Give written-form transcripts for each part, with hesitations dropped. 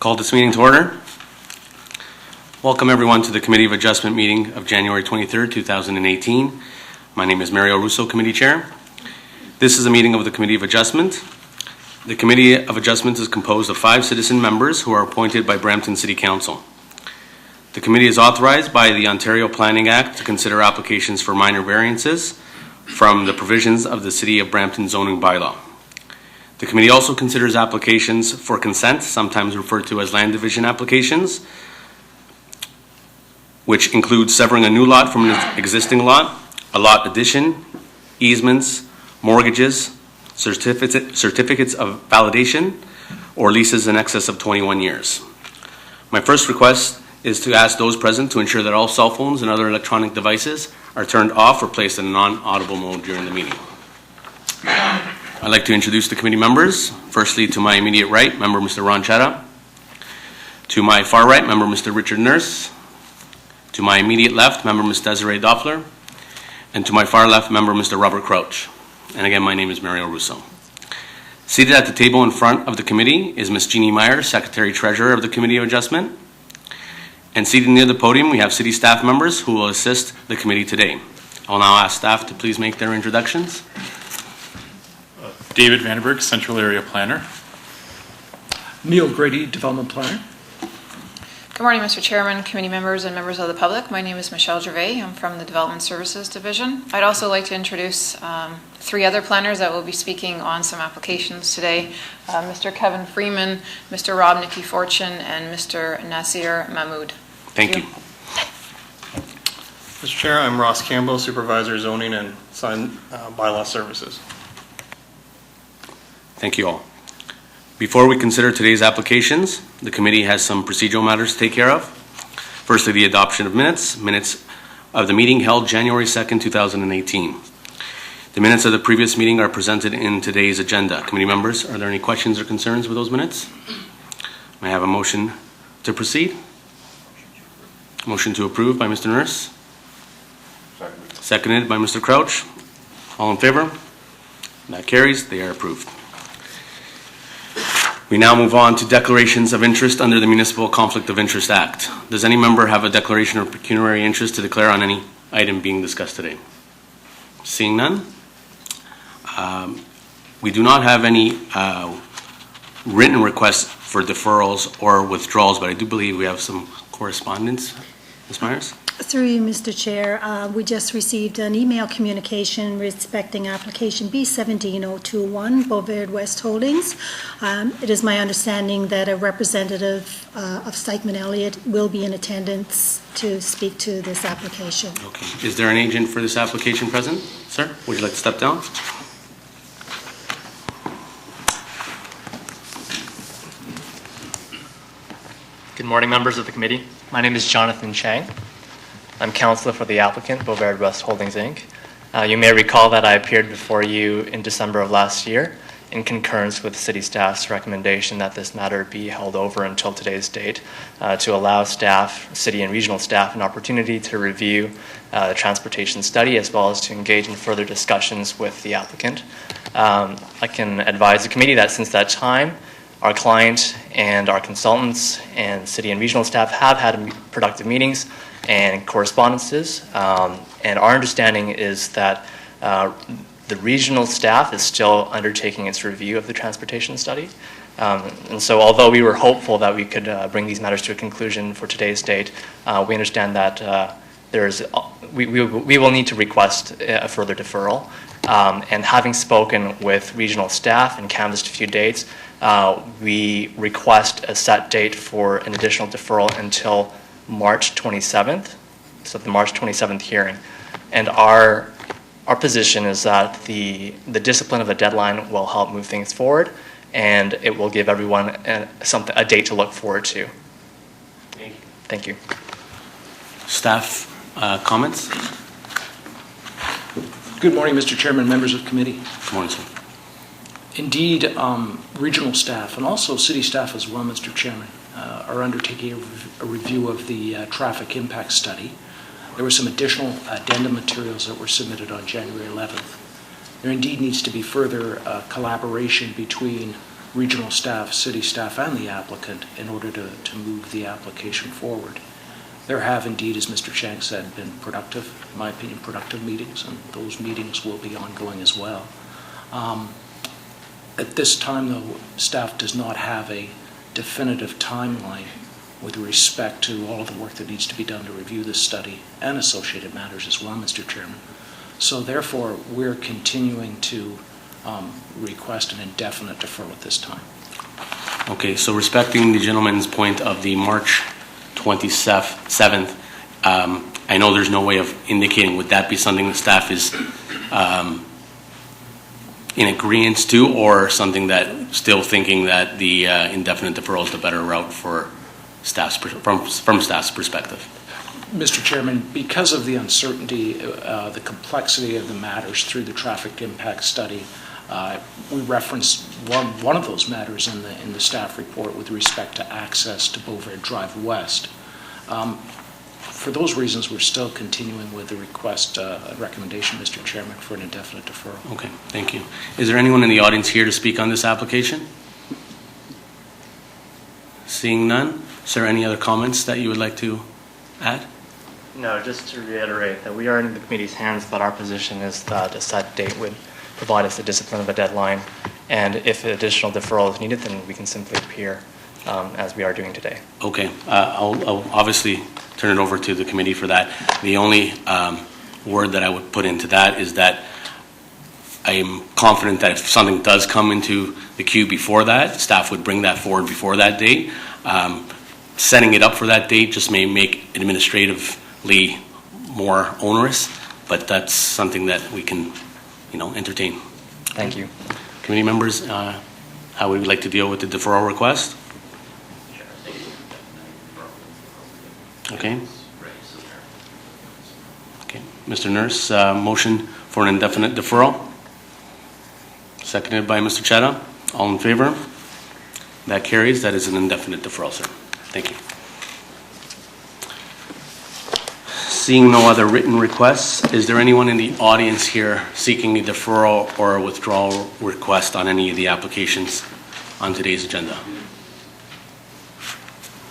Call this meeting to order. Welcome everyone to the Committee of Adjustment meeting of January 23rd, 2018. My name is Mario Russo, Committee Chair. This is a meeting of the Committee of Adjustment. The Committee of Adjustment is composed of 5 citizen members who are appointed by Brampton City Council. The committee is authorized by the Ontario Planning Act to consider applications for minor variances from the provisions of the City of Brampton zoning bylaw. The committee also considers applications for consent, sometimes referred to as land division applications, which include severing a new lot from an existing lot, a lot addition, easements, mortgages, certificates of validation, or leases in excess of 21 years. My first request is to ask those present to ensure that all cell phones and other electronic devices are turned off or placed in non-audible mode during the meeting. I'd like to introduce the committee members. Firstly, to my immediate right, member Mr. Ron Chadha. To my far right, member Mr. Richard Nurse. To my immediate left, member Ms. Desiree Doppler. And to my far left, member Mr. Robert Crouch. And again, my name is Mario Russo. Seated at the table in front of the committee is Ms. Jeannie Meyer, Secretary-Treasurer of the Committee of Adjustment. And seated near the podium, we have city staff members who will assist the committee today. I'll now ask staff to please make their introductions. David Vandenberg, Central Area Planner. Neil Grady, Development Planner. Good morning, Mr. Chairman, committee members, and members of the public. My name is Michelle Gervais. I'm from the Development Services Division. I'd also like to introduce 3 other planners that will be speaking on some applications today. Mr. Kevin Freeman, Mr. Rob Nicky Fortune, and Mr. Nasir Mahmood. Thank you. Mr. Chair, I'm Ross Campbell, Supervisor Zoning and Sign Bylaw Services. Thank you all. Before we consider today's applications, the committee has some procedural matters to take care of. Firstly, the adoption of minutes of the meeting held January 2nd, 2018. The minutes of the previous meeting are presented in today's agenda. Committee members, are there any questions or concerns with those minutes? May I have a motion to proceed? Motion to approve by Mr. Nurse. Seconded by Mr. Crouch. All in favor? That carries. They are approved. We now move on to declarations of interest under the Municipal Conflict of Interest Act. Does any member have a declaration of pecuniary interest to declare on any item being discussed today? Seeing none. We do not have any written requests for deferrals or withdrawals, but I do believe we have some correspondence. Ms. Myers? Through you, Mr. Chair, we just received an email communication respecting application B17021, Beauvais West Holdings. It is my understanding that a representative of Stikeman Elliott will be in attendance to speak to this application. Okay. Is there an agent for this application present? Sir, would you like to step down? Good morning, members of the committee. My name is Jonathan Chang. I'm counselor for the applicant, Beauvais West Holdings, Inc. You may recall that I appeared before you in December of last year in concurrence with city staff's recommendation that this matter be held over until today's date to allow staff, city and regional staff, an opportunity to review the transportation study as well as to engage in further discussions with the applicant. I can advise the committee that since that time, our client and our consultants and city and regional staff have had productive meetings and correspondences, and our understanding is that the regional staff is still undertaking its review of the transportation study. And so although we were hopeful that we could bring these matters to a conclusion for today's date, we understand that we will need to request a further deferral. And having spoken with regional staff and canvassed a few dates, we request a set date for an additional deferral until March 27th, so the March 27th hearing. And our position is that the discipline of a deadline will help move things forward, and it will give everyone a date to look forward to. Thank you. Staff comments? Good morning, Mr. Chairman, members of the committee. Good morning, sir. Indeed, regional staff and also city staff as well, Mr. Chairman, are undertaking a review of the traffic impact study. There were some additional addendum materials that were submitted on January 11th. There indeed needs to be further collaboration between regional staff, city staff, and the applicant in order to move the application forward. There have indeed, as Mr. Chang said, been productive, in my opinion, productive meetings, and those meetings will be ongoing as well. At this time, though, staff does not have a definitive timeline with respect to all of the work that needs to be done to review this study and associated matters as well, Mr. Chairman. So therefore, we're continuing to request an indefinite deferral at this time. Okay, so respecting the gentleman's point of the March 27th, I know there's no way of indicating, would that be something the staff is in agreement to, or something that still thinking that the indefinite deferral is the better route for staff's, from staff's perspective? Mr. Chairman, because of the uncertainty, the complexity of the matters through the traffic impact study, we referenced one of those matters in the staff report with respect to access to Beauvais Drive West. For those reasons, we're still continuing with the request and recommendation, Mr. Chairman, for an indefinite deferral. Okay, thank you. Is there anyone in the audience here to speak on this application? Seeing none, is there any other comments that you would like to add? No, just to reiterate that we are in the committee's hands, but our position is that a set date would provide us the discipline of a deadline, and if additional deferral is needed, then we can simply appear as we are doing today. Okay, I'll obviously turn it over to the committee for that. The only word that I would put into that is that I am confident that if something does come into the queue before that, staff would bring that forward before that date. Setting it up for that date just may make administratively more onerous, but that's something that we can, entertain. Thank you. Committee members, how would we like to deal with the deferral request? Okay. Okay. Mr. Nurse, motion for an indefinite deferral. Seconded by Mr. Chetta. All in favor? That carries. That is an indefinite deferral, sir. Thank you. Seeing no other written requests, is there anyone in the audience here seeking a deferral or a withdrawal request on any of the applications on today's agenda?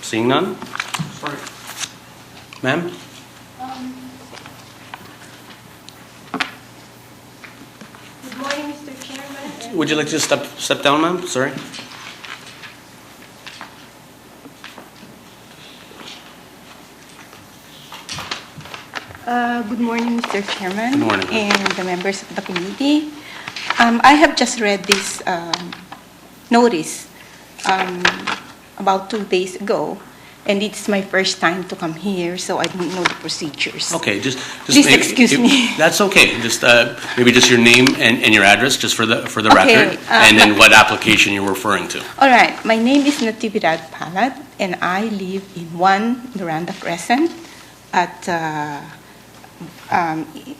Seeing none? Sorry. Ma'am? Good morning, Mr. Chairman. Would you like to just step down, ma'am? Sorry. Good morning, Mr. Chairman. Good morning. And the members of the committee. I have just read this notice about 2 days ago, and it's my first time to come here, so I don't know the procedures. Okay, just Please excuse me. That's okay. Just maybe just your name and your address, just for the Okay, record, and then what application you're referring to. All right, my name is Natividad Palad, and I live in 1 Miranda Crescent at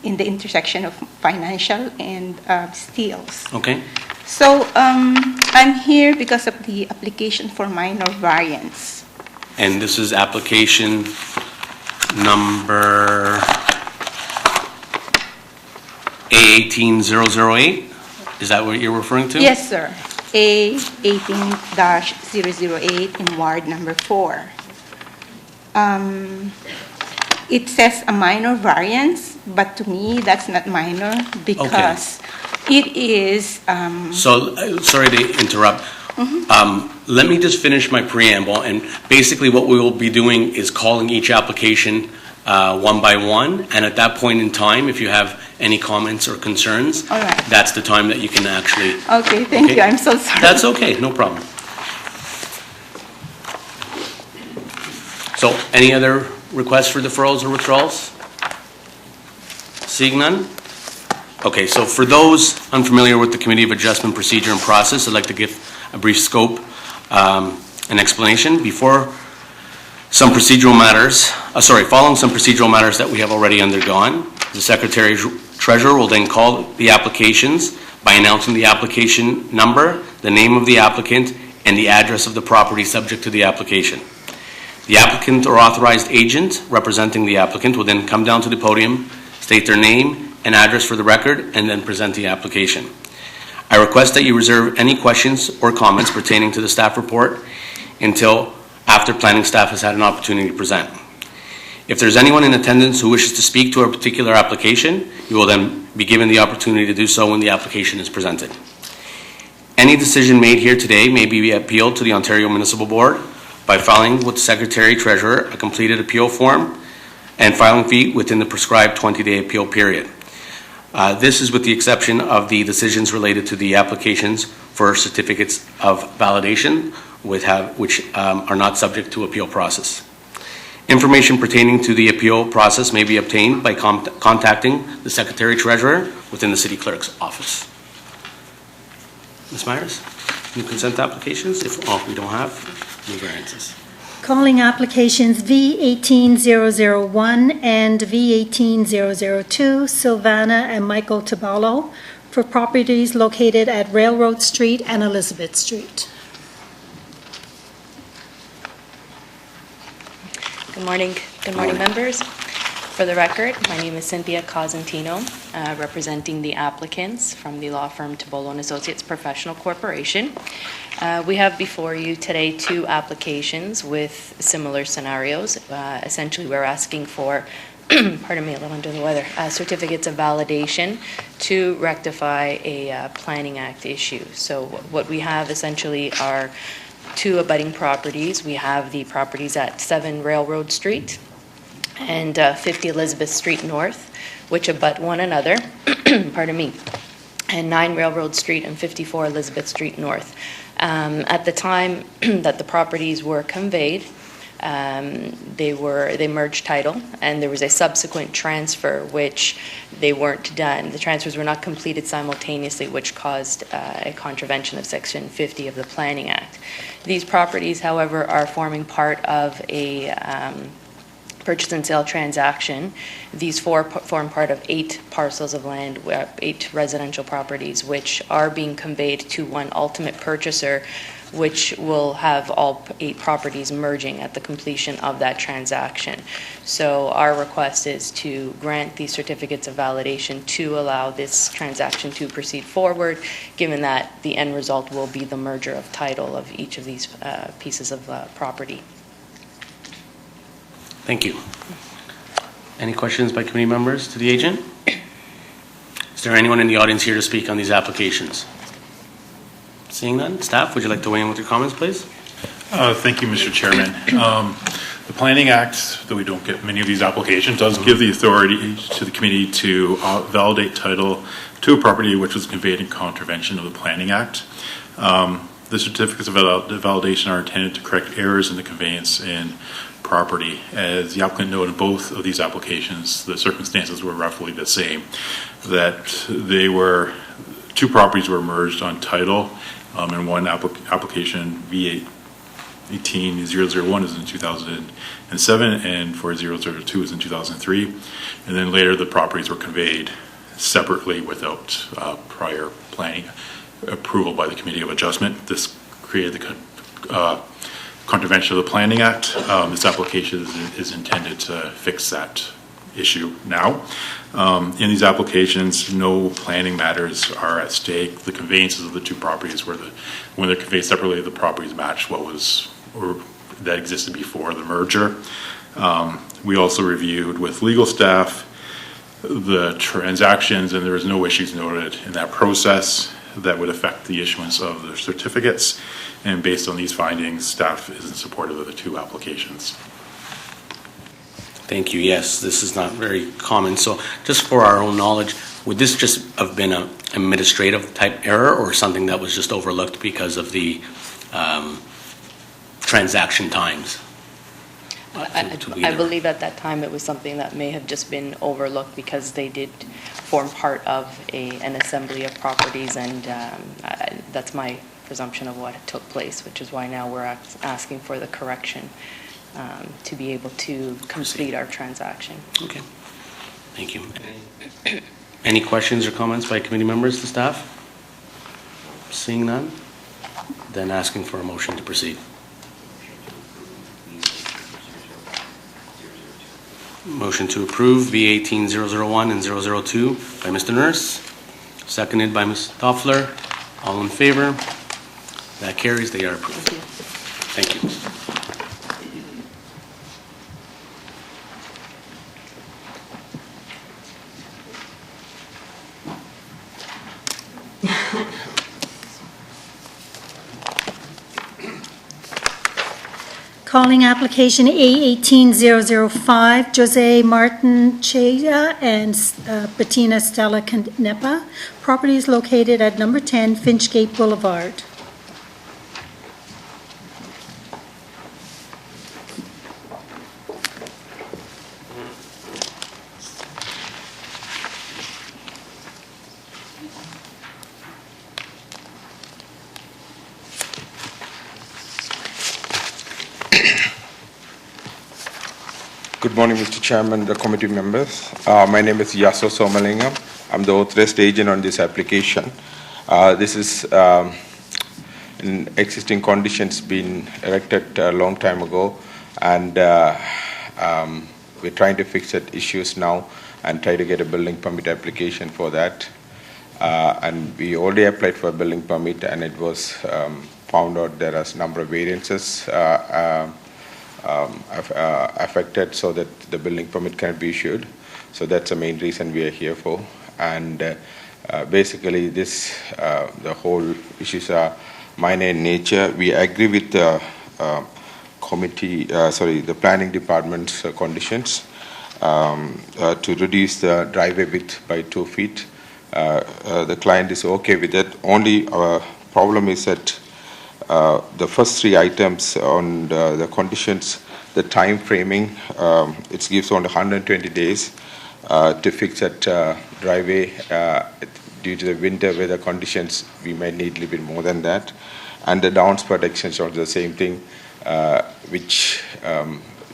in the intersection of Financial and Steeles. Okay. So I'm here because of the application for minor variance. And this is application number A18008. Is that what you're referring to? Yes, sir. A18-008 in ward number 4. It says a minor variance, but to me, that's not minor because it is... So, sorry to interrupt. Let me just finish my preamble, and basically what we will be doing is calling each application one by one, and at that point in time, if you have any comments or concerns, All right. that's the time that you can actually... Okay, thank you. I'm so sorry. That's okay, no problem. So, any other requests for deferrals or withdrawals? Seeing none? Okay, so for those unfamiliar with the Committee of Adjustment procedure and process, I'd like to give a brief scope and explanation. Following some procedural matters that we have already undergone, the Secretary-Treasurer will then call the applications by announcing the application number, the name of the applicant, and the address of the property subject to the application. The applicant or authorized agent representing the applicant will then come down to the podium, state their name and address for the record, and then present the application. I request that you reserve any questions or comments pertaining to the staff report until after planning staff has had an opportunity to present. If there's anyone in attendance who wishes to speak to a particular application, you will then be given the opportunity to do so when the application is presented. Any decision made here today may be appealed to the Ontario Municipal Board by filing with the Secretary Treasurer a completed appeal form and filing fee within the prescribed 20-day appeal period. This is with the exception of the decisions related to the applications for certificates of validation which are not subject to appeal process. Information pertaining to the appeal process may be obtained by contacting the Secretary Treasurer within the City Clerk's office. Ms. Myers, new consent applications? If we don't have, new variances. Calling applications V18001 and V18002, Silvana and Michael Taballo, for properties located at Railroad Street and Elizabeth Street. Good morning, members. For the record, my name is Cynthia Cosentino, representing the applicants from the law firm Taballo & Associates Professional Corporation. We have before you today two applications with similar scenarios. Essentially, we're asking for, pardon me, a little under the weather, certificates of validation to rectify a Planning Act issue. So what we have essentially are two abutting properties. We have the properties at 7 Railroad Street and 50 Elizabeth Street North, which abut one another, pardon me, and 9 Railroad Street and 54 Elizabeth Street North. At the time that the properties were conveyed, they merged title, and there was a subsequent transfer which they weren't done. The transfers were not completed simultaneously, which caused a contravention of Section 50 of the Planning Act. These properties, however, are forming part of a purchase and sale transaction. These four form part of 8 parcels of land, 8 residential properties, which are being conveyed to one ultimate purchaser, which will have all 8 properties merging at the completion of that transaction. So our request is to grant these certificates of validation to allow this transaction to proceed forward, given that the end result will be the merger of title of each of these pieces of property. Thank you. Any questions by committee members to the agent? Is there anyone in the audience here to speak on these applications? Seeing none, staff, would you like to weigh in with your comments, please? Thank you, Mr. Chairman. The Planning Act, though we don't get many of these applications, does give the authority to the committee to validate title to a property which was conveyed in contravention of the Planning Act. The certificates of validation are intended to correct errors in the conveyance in property. As the applicant noted in both of these applications, the circumstances were roughly the same, that two properties were merged on title, and one application V18001 is in 2007 and for 002 is in 2003, and then later the properties were conveyed separately without prior planning approval by the Committee of Adjustment. This created the contravention of the Planning Act. This application is intended to fix that issue now. In these applications, no planning matters are at stake. The conveyances of the two properties when they're conveyed separately, the properties match what was or that existed before the merger. We also reviewed with legal staff the transactions, and there was no issues noted in that process that would affect the issuance of the certificates. And based on these findings, staff is in support of the two applications. Thank you. Yes, this is not very common. So just for our own knowledge, would this just have been an administrative type error or something that was just overlooked because of the transaction times? I believe at that time it was something that may have just been overlooked because they did form part of an assembly of properties, and that's my presumption of what took place, which is why now we're asking for the correction to be able to complete our transaction. Okay. Thank you. Any questions or comments by committee members to staff? Seeing none, then asking for a motion to proceed. Motion to approve V18001 and 002 by Mr. Nurse, seconded by Ms. Toffler. All in favor? That carries. They are approved. Thank you. Calling application A18005, Jose Martin Chaya and Bettina Stella Canepa. Property is located at number 10 Finchgate Boulevard. Good morning, Mr. Chairman, the committee members. My name is Yaso Somalingam. I'm the authorized agent on this application. This is an existing conditions been erected a long time ago, and we're trying to fix that issues now and try to get a building permit application for that. And we already applied for a building permit, and it was found out there are a number of variances affected so that the building permit cannot be issued. So that's the main reason we are here for. And basically this, the whole issues are minor in nature. We agree with the the planning department's conditions to reduce the driveway width by 2 feet. The client is okay with it. Only problem is that the first 3 items on the conditions, the time framing, it gives only 120 days to fix that driveway. Due to the winter weather conditions, we might need a little bit more than that. And the downspout extension is the same thing, which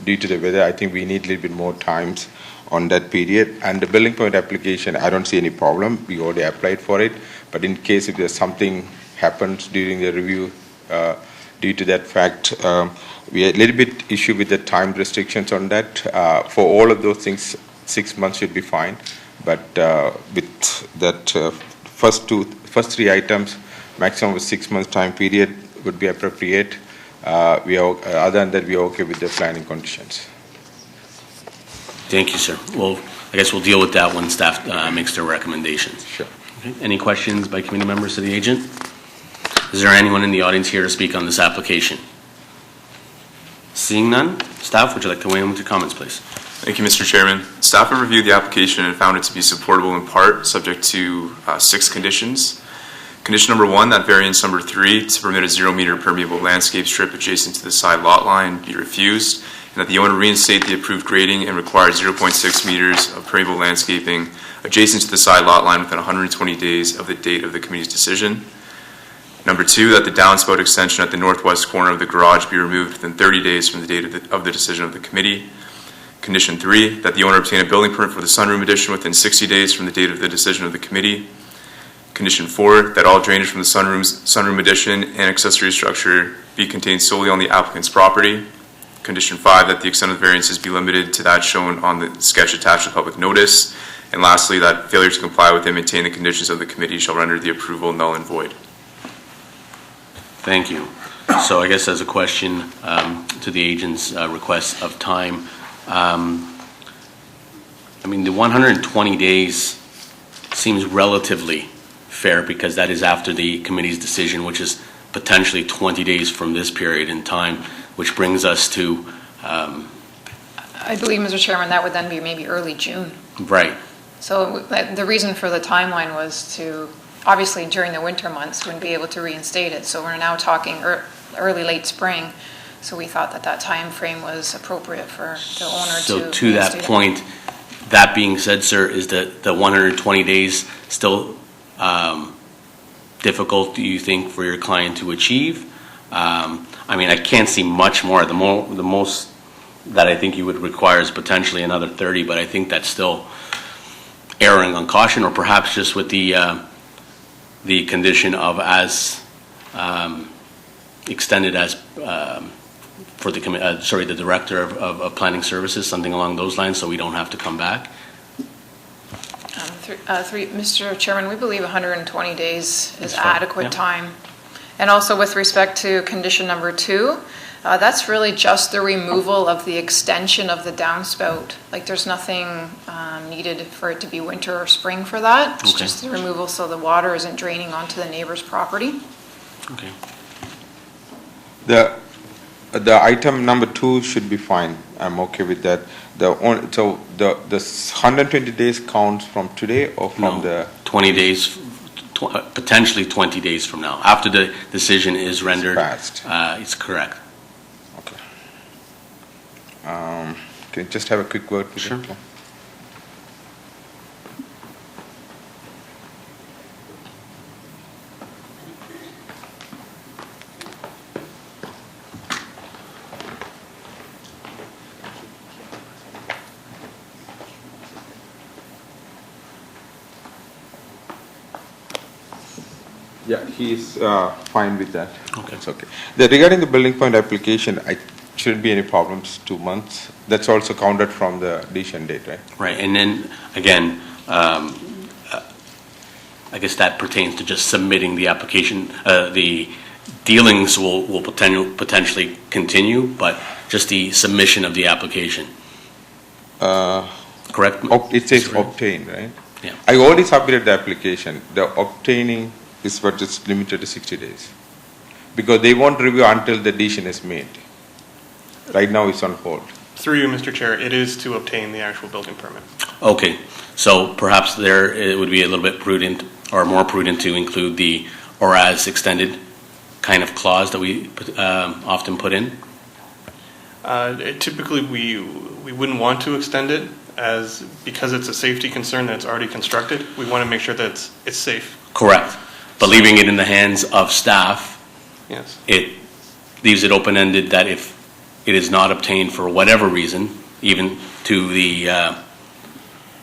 due to the weather, I think we need a little bit more times on that period. And the building permit application, I don't see any problem. We already applied for it. But in case if there's something happens during the review, due to that fact, we had a little bit issue with the time restrictions on that. For all of those things, 6 months should be fine. But with that first 3 items, maximum of 6 months time period would be appropriate. Other than that, we are okay with the planning conditions. Thank you, sir. Well, I guess we'll deal with that when staff makes their recommendations. Sure. Okay. Any questions by committee members to the agent? Is there anyone in the audience here to speak on this application? Seeing none, staff, would you like to weigh in with your comments, please? Thank you, Mr. Chairman. Staff have reviewed the application and found it to be supportable in part, subject to 6 conditions. Condition number 1, that variance number 3, to permit a 0-meter permeable landscape strip adjacent to the side lot line be refused, and that the owner reinstate the approved grading and require 0.6 meters of permeable landscaping adjacent to the side lot line within 120 days of the date of the committee's decision. Number 2, that the downspout extension at the northwest corner of the garage be removed within 30 days from the date of the decision of the committee. Condition 3, that the owner obtain a building permit for the sunroom addition within 60 days from the date of the decision of the committee. Condition 4, that all drainage from the sunroom addition and accessory structure be contained solely on the applicant's property. Condition 5, that the extent of the variances be limited to that shown on the sketch attached to public notice. And lastly, that failure to comply with and maintain the conditions of the committee shall render the approval null and void. Thank you. So I guess as a question to the agent's request of time, I mean, the 120 days seems relatively fair because that is after the committee's decision, which is potentially 20 days from this period in time, which brings us to... I believe, Mr. Chairman, that would then be maybe early June. Right. So the reason for the timeline was to, obviously during the winter months, wouldn't be able to reinstate it. So we're now talking early, late spring. So we thought that time frame was appropriate for the owner So to that point, that being said, sir, is the 120 days still difficult, do you think, for your client to achieve? I mean, I can't see much more. The most that I think you would require is potentially another 30, but I think that's still erring on caution, or perhaps just with the condition of as extended as for the the director of planning services, something along those lines, so we don't have to come back. Mr. Chairman, we believe 120 days is That's fine, adequate yeah. time. And also with respect to condition number 2, that's really just the removal of the extension of the downspout. Like, there's nothing needed for it to be winter or spring for that. It's Okay. just the removal so the water isn't draining onto the neighbor's property. Okay. The item number 2 should be fine. I'm okay with that. So the 120 days counts from today or from No, the? 20 days, potentially 20 days from now, after the decision is rendered. Passed. It's correct. Okay. Can you just have a quick word with Sure. it? Yeah, he's fine with that. Okay. It's okay. Regarding the building point application, I shouldn't be any problems, 2 months. That's also counted from the decision date, right? Right, and then, again, I guess that pertains to just submitting the application. The dealings will potentially continue, but just the submission of the application. Correct? It says Mr. Ray? obtain, right? Yeah. I already submitted the application. The obtaining is what is limited to 60 days. Because they won't review until the decision is made. Right now it's on hold. Through you, Mr. Chair, it is to obtain the actual building permit. Okay, so perhaps there, it would be a little bit prudent, or more prudent to include the "or as extended" kind of clause that we often put in? Typically, we wouldn't want to extend it because it's a safety concern that it's already constructed. We want to make sure that it's safe. Correct. But leaving it in the hands of staff, Yes. it leaves it open-ended that if it is not obtained for whatever reason, even to the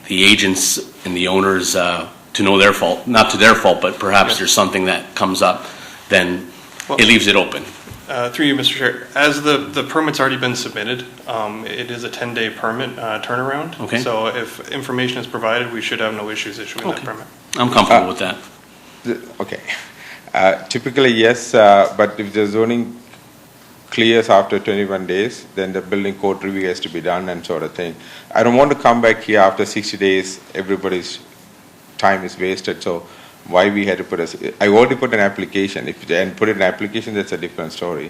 agents and the owners to know their fault, not to their fault, but perhaps Yes. there's something that comes up, then Well- it leaves it open. Through you, Mr. Chair, as the permit's already been submitted, it is a 10-day permit turnaround. Okay. So if information is provided, we should have no issues issuing that Okay. permit. I'm comfortable with that. Okay. Typically, yes, but if the zoning clears after 21 days, then the building code review has to be done and sort of thing. I don't want to come back here after 60 days, everybody's time is wasted, so why we had to I already put an application. If you put an application, that's a different story.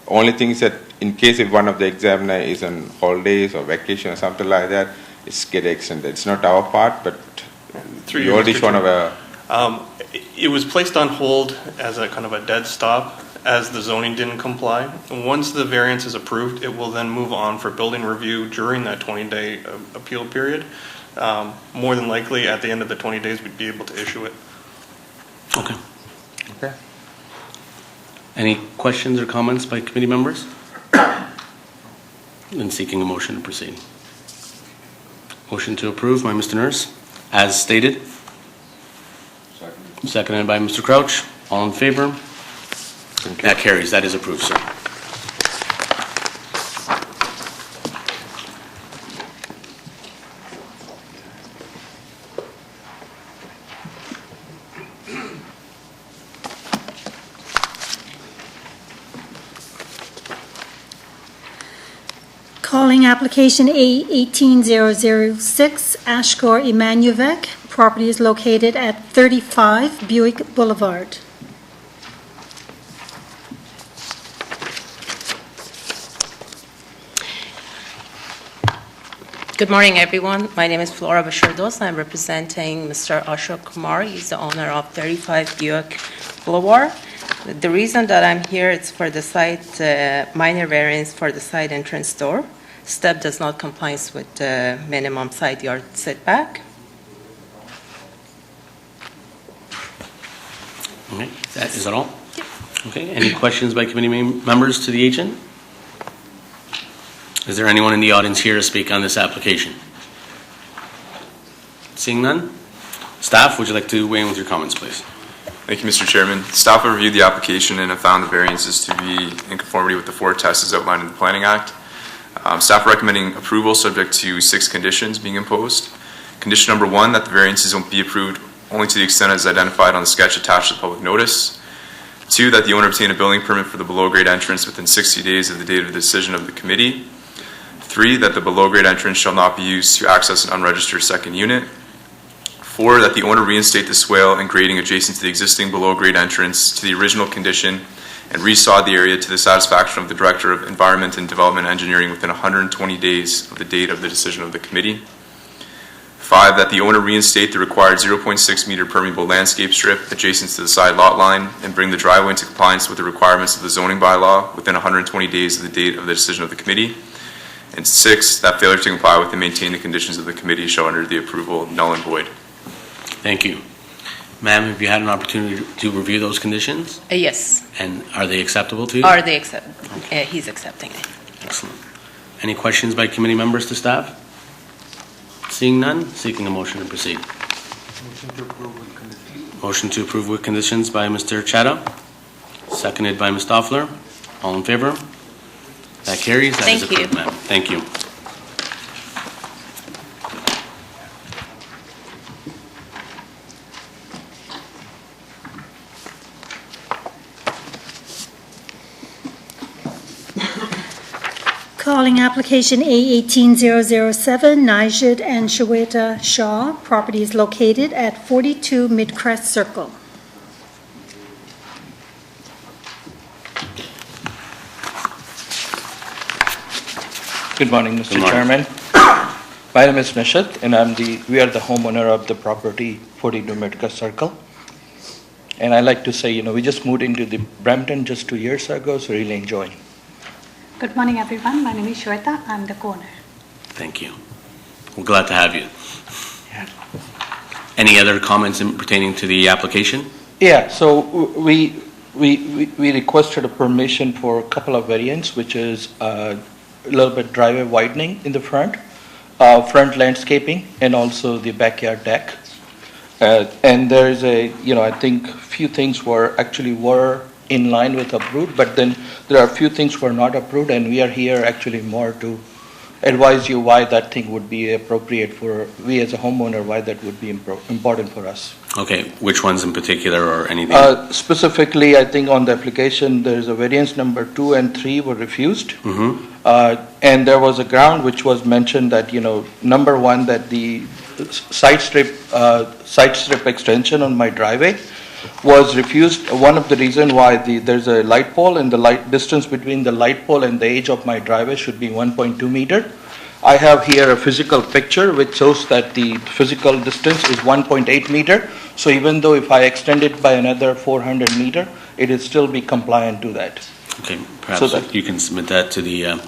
Only thing is that in case if one of the examiner is on holidays or vacation or something like that, it's get extended. It's not our part, but Through you you, already Mr. shown Chair. a It was placed on hold as a kind of a dead stop as the zoning didn't comply. Once the variance is approved, it will then move on for building review during that 20-day appeal period. More than likely, at the end of the 20 days, we'd be able to issue it. Okay. Okay. Any questions or comments by committee members? Then seeking a motion to proceed. Motion to approve by Mr. Nurse, as stated. Seconded by Mr. Crouch. All in favor? That carries. That is approved, sir. Calling application A18006, Ashkor Emanuvek. Property is located at 35 Buick Boulevard. Good morning, everyone. My name is Flora Bashirdos. I'm representing Mr. Ashok Kumar. He's the owner of 35 Buick Boulevard. The reason that I'm here is for the site, minor variance for the side entrance door. Step does not comply with the minimum side yard setback. Okay, is that all? Okay, any questions by committee members to the agent? Is there anyone in the audience here to speak on this application? Seeing none? Staff, would you like to weigh in with your comments, please? Thank you, Mr. Chairman. Staff have reviewed the application and have found the variances to be in conformity with the 4 tests as outlined in the Planning Act. Staff recommending approval subject to 6 conditions being imposed. Condition number 1, that the variances will be approved only to the extent as identified on the sketch attached to the public notice. 2, that the owner obtain a building permit for the below-grade entrance within 60 days of the date of the decision of the committee. 3, that the below-grade entrance shall not be used to access an unregistered second unit. 4, that the owner reinstate the swale and grading adjacent to the existing below-grade entrance to the original condition and resod the area to the satisfaction of the Director of Environment and Development Engineering within 120 days of the date of the decision of the committee. 5, that the owner reinstate the required 0.6 meter permeable landscape strip adjacent to the side lot line and bring the driveway into compliance with the requirements of the zoning bylaw within 120 days of the date of the decision of the committee. And 6, that failure to comply with and maintain the conditions of the committee shall render the approval null and void. Thank you. Ma'am, have you had an opportunity to review those conditions? Yes. And are they acceptable to you? Are they he's accepting it. Excellent. Any questions by committee members to staff? Seeing none, seeking a motion to proceed. Motion to approve with conditions by Mr. Chadha, seconded by Ms. Stoffler. All in favor? That carries. That is Thank you. approved, ma'am. Thank you. Calling application A18007, Nijad and Shweta Shaw. Property is located at 42 Midcrest Circle. Good morning, Mr. Good morning. Chairman. My name is Nishit, and we are the homeowner of the property 42 Midcrest Circle. And I like to say, we just moved into the Brampton just 2 years ago, so really enjoying. Good morning, everyone. My name is Shweta. I'm the co-owner. Thank you. We're glad to have you. Any other comments pertaining to the application? Yeah, so we requested a permission for a couple of variants, which is a little bit driveway widening in the front landscaping, and also the backyard deck. And there is I think few things were in line with approved, but then there are a few things were not approved, and we are here actually more to advise you why that thing would be appropriate for we as a homeowner, why that would be important for us. Okay, which ones in particular or anything? Specifically, I think on the application, there's a variance number 2 and 3 were refused. And there was a ground which was mentioned that, number 1, that the side strip extension on my driveway was refused. One of the reasons why there's a light pole, and the light distance between the light pole and the edge of my driveway should be 1.2 meter. I have here a physical picture which shows that the physical distance is 1.8 meter. So even though if I extend it by another 400 meter, it will still be compliant to that. Okay, perhaps so you can submit that to the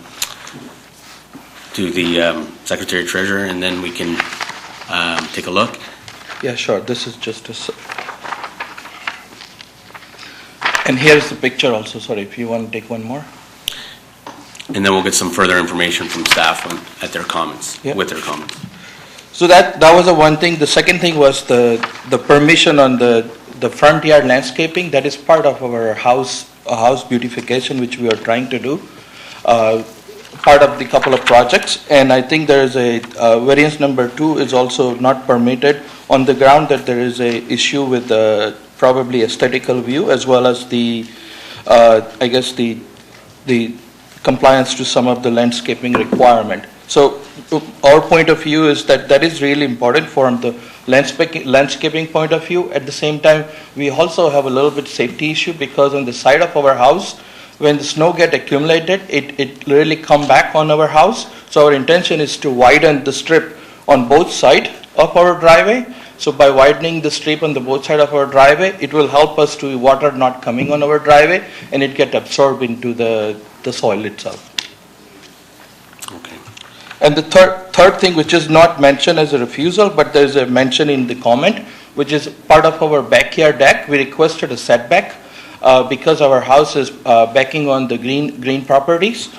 Secretary Treasurer, and then we can take a look. Yeah, sure. This is just and here's the picture also. Sorry, if you want to take one more. And then we'll get some further information from staff with their comments. So that was the one thing. The second thing was the permission on the front yard landscaping. That is part of our house beautification, which we are trying to do. Part of the couple of projects, and I think there is a variance number 2 is also not permitted on the ground that there is a issue with probably aesthetical view, as well as the compliance to some of the landscaping requirement. So our point of view is that is really important from the landscaping point of view. At the same time, we also have a little bit safety issue, because on the side of our house, when the snow get accumulated, it really come back on our house. So our intention is to widen the strip on both sides of our driveway. So by widening the strip on the both sides of our driveway, it will help us to water not coming on our driveway, and it get absorbed into the soil itself. Okay. And the third thing, which is not mentioned as a refusal, but there is a mention in the comment, which is part of our backyard deck. We requested a setback because our house is backing on the green properties.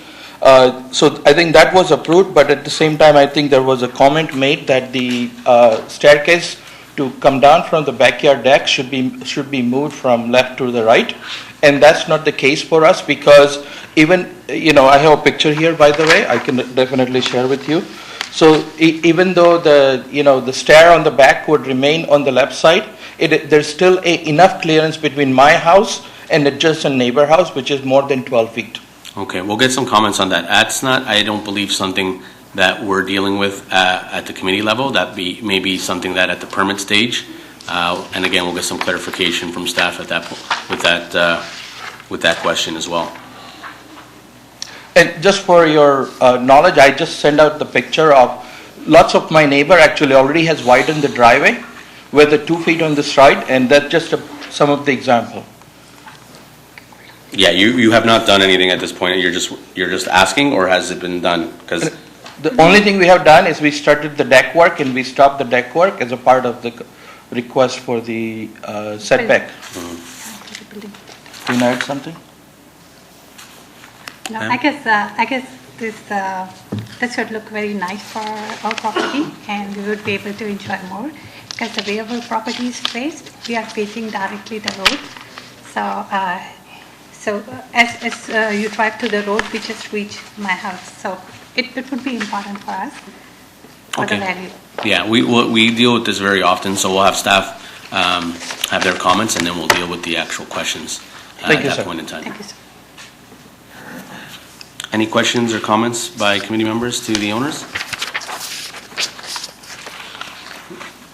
So I think that was approved, but at the same time, I think there was a comment made that the staircase to come down from the backyard deck should be moved from left to the right, and that's not the case for us, because even I have a picture here, by the way, I can definitely share with you. So even though the stair on the back would remain on the left side, there's still enough clearance between my house and the adjacent neighbor house, which is more than 12 feet. Okay, we'll get some comments on that. That's not, I don't believe, something that we're dealing with at the committee level. That may be something that at the permit stage. And again, we'll get some clarification from staff at that with that question as well. And just for your knowledge, I just sent out the picture of lots of my neighbor actually already has widened the driveway with the 2 feet on the side, and that's just some of the example. Yeah, you have not done anything at this point. You're just asking, or has it been done? Because the only thing we have done is we started the deck work and we stopped the deck work as a part of the request for the setback. Can you add something? No, I guess this would look very nice for our property, and we would be able to enjoy more, because the way our property is placed, we are facing directly the road. So as you drive to the road, we just reach my house. So it would be important for us for the value. Yeah, we deal with this very often, so we'll have staff have their comments, and then we'll deal with the actual questions at that point in time. Thank you, sir. Any questions or comments by committee members to the owners?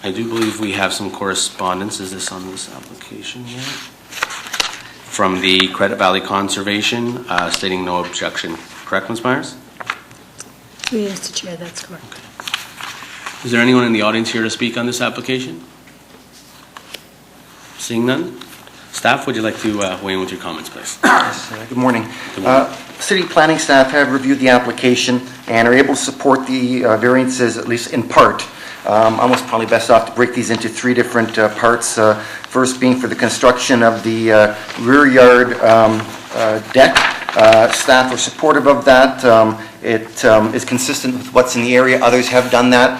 I do believe we have some correspondence. Is this on this application here? From the Credit Valley Conservation stating no objection. Correct, Ms. Myers? Yes, Mr. Chair, that's correct. Okay. Is there anyone in the audience here to speak on this application? Seeing none? Staff, would you like to weigh in with your comments, please? Yes, good morning. City planning staff have reviewed the application and are able to support the variances, at least in part. Almost probably best off to break these into three different parts. First being for the construction of the rear yard deck. Staff are supportive of that. It is consistent with what's in the area. Others have done that.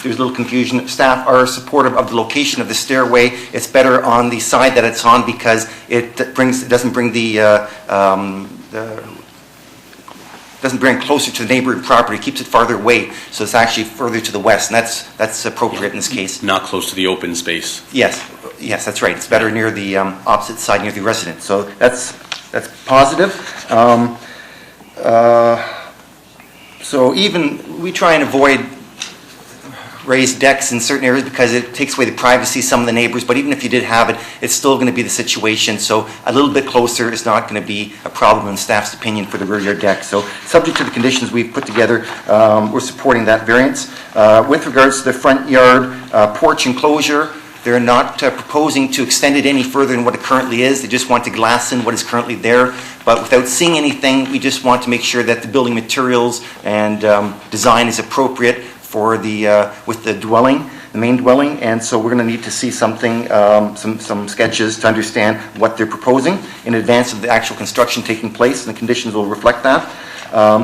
There's a little confusion. Staff are supportive of the location of the stairway. It's better on the side that it's on because it doesn't bring closer to the neighboring property. It keeps it farther away, so it's actually further to the west, and that's appropriate in this case. Not close to the open space. Yes, that's right. It's better near the opposite side, near the residence. So that's positive. So even we try and avoid raised decks in certain areas because it takes away the privacy of some of the neighbors, but even if you did have it, it's still going to be the situation. So a little bit closer is not going to be a problem in staff's opinion for the rear yard deck. So subject to the conditions we've put together, we're supporting that variance. With regards to the front yard porch enclosure, they're not proposing to extend it any further than what it currently is. They just want to glass in what is currently there. But without seeing anything, we just want to make sure that the building materials and design is appropriate for with the dwelling, the main dwelling, and so we're going to need to see something, some sketches to understand what they're proposing in advance of the actual construction taking place, and the conditions will reflect that,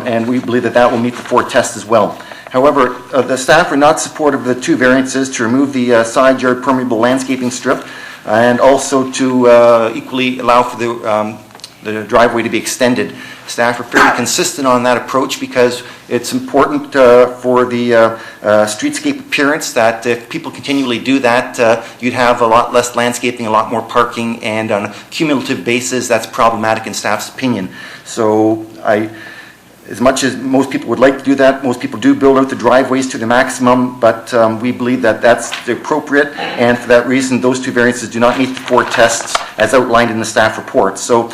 and we believe that will meet the 4 tests as well. However, the staff are not supportive of the 2 variances to remove the side yard permeable landscaping strip, and also to equally allow for the driveway to be extended. Staff are fairly consistent on that approach because it's important for the streetscape appearance that if people continually do that, you'd have a lot less landscaping, a lot more parking, and on a cumulative basis, that's problematic in staff's opinion. So as much as most people would like to do that, most people do build out the driveways to the maximum, but we believe that that's appropriate, and for that reason, those 2 variances do not meet the 4 tests as outlined in the staff report. So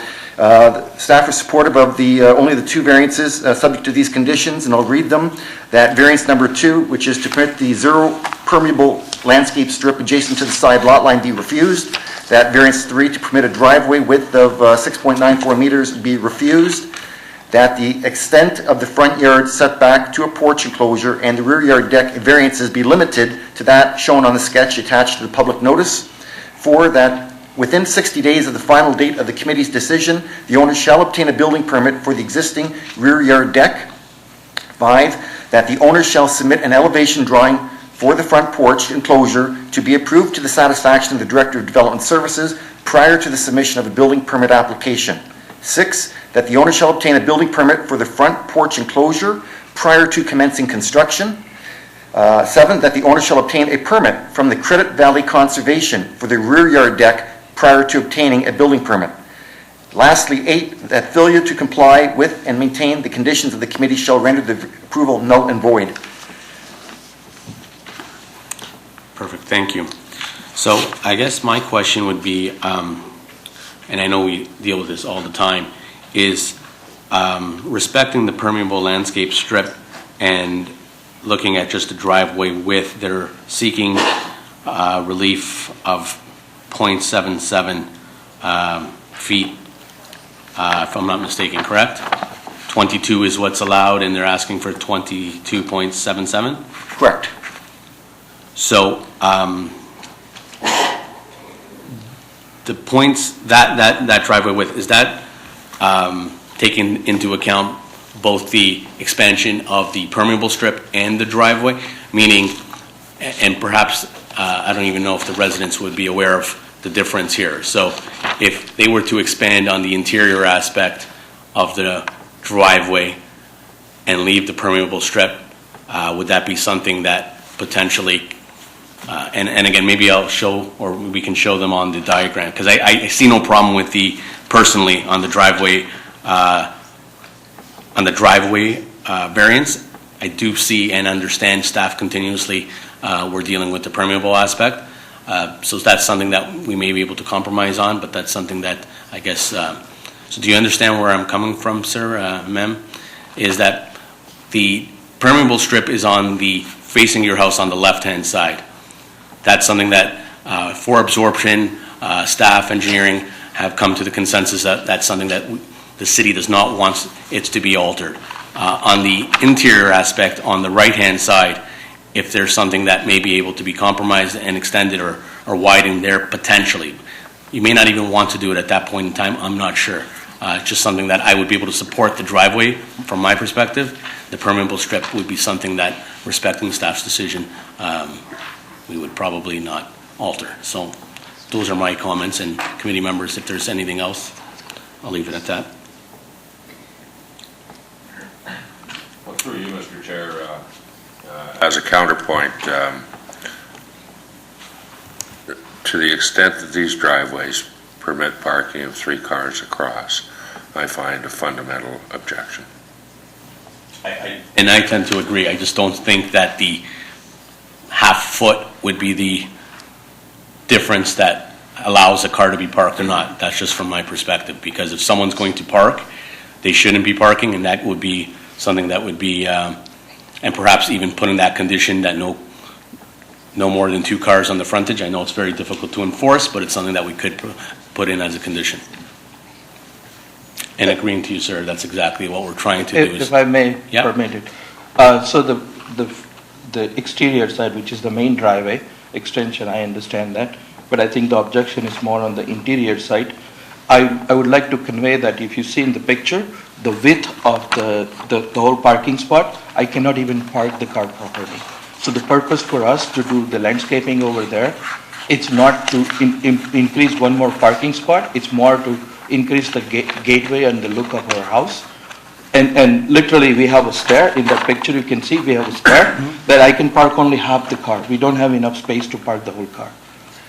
staff are supportive of only the 2 variances subject to these conditions, and I'll read them. That variance number 2, which is to permit the 0 permeable landscape strip adjacent to the side lot line, be refused. That variance 3, to permit a driveway width of 6.94 meters, be refused. That the extent of the front yard setback to a porch enclosure and the rear yard deck variances be limited to that shown on the sketch attached to the public notice. 4, that within 60 days of the final date of the committee's decision, the owner shall obtain a building permit for the existing rear yard deck. 5, that the owner shall submit an elevation drawing for the front porch enclosure to be approved to the satisfaction of the Director of Development Services prior to the submission of a building permit application. 6, that the owner shall obtain a building permit for the front porch enclosure prior to commencing construction. 7, that the owner shall obtain a permit from the Credit Valley Conservation for the rear yard deck prior to obtaining a building permit. Lastly, 8, that failure to comply with and maintain the conditions of the committee shall render the approval null and void. Perfect, thank you. So I guess my question would be, and I know we deal with this all the time, is respecting the permeable landscape strip and looking at just the driveway width, they're seeking relief of 0.77 feet, if I'm not mistaken, correct? 22 is what's allowed, and they're asking for 22.77? Correct. So the points, that driveway width, is that taking into account both the expansion of the permeable strip and the driveway? Meaning, and perhaps, I don't even know if the residents would be aware of the difference here. So if they were to expand on the interior aspect of the driveway and leave the permeable strip, would that be something that potentially, and again, maybe I'll show, or we can show them on the diagram, because I see no problem with the, personally, on the driveway variance. I do see and understand staff continuously we're dealing with the permeable aspect. So that's something that we may be able to compromise on, but that's something that I guess, so do you understand where I'm coming from, sir, ma'am? Is that the permeable strip is on the, facing your house on the left-hand side. That's something that for absorption, staff, engineering have come to the consensus that that's something that the city does not want it to be altered. On the interior aspect, on the right-hand side, if there's something that may be able to be compromised and extended or widened there potentially. You may not even want to do it at that point in time, I'm not sure. It's just something that I would be able to support the driveway from my perspective. The permeable strip would be something that, respecting staff's decision, we would probably not alter. So those are my comments, and committee members, if there's anything else, I'll leave it at that. Well, through you, Mr. Chair, as a counterpoint, to the extent that these driveways permit parking of 3 cars across, I find a fundamental objection. And I tend to agree. I just don't think that the half foot would be the difference that allows a car to be parked or not. That's just from my perspective, because if someone's going to park, they shouldn't be parking, and that would be something that would be, and perhaps even putting that condition that no more than 2 cars on the frontage. I know it's very difficult to enforce, but it's something that we could put in as a condition. And agreeing to you, sir, that's exactly what we're trying to do. If I may permit it. So the exterior side, which is the main driveway extension, I understand that, but I think the objection is more on the interior side. I would like to convey that if you see in the picture, the width of the whole parking spot, I cannot even park the car properly. So the purpose for us to do the landscaping over there, it's not to increase one more parking spot, it's more to increase the gateway and the look of our house. And literally we have a stair, in that picture you can see we have a stair that I can park only half the car. We don't have enough space to park the whole car.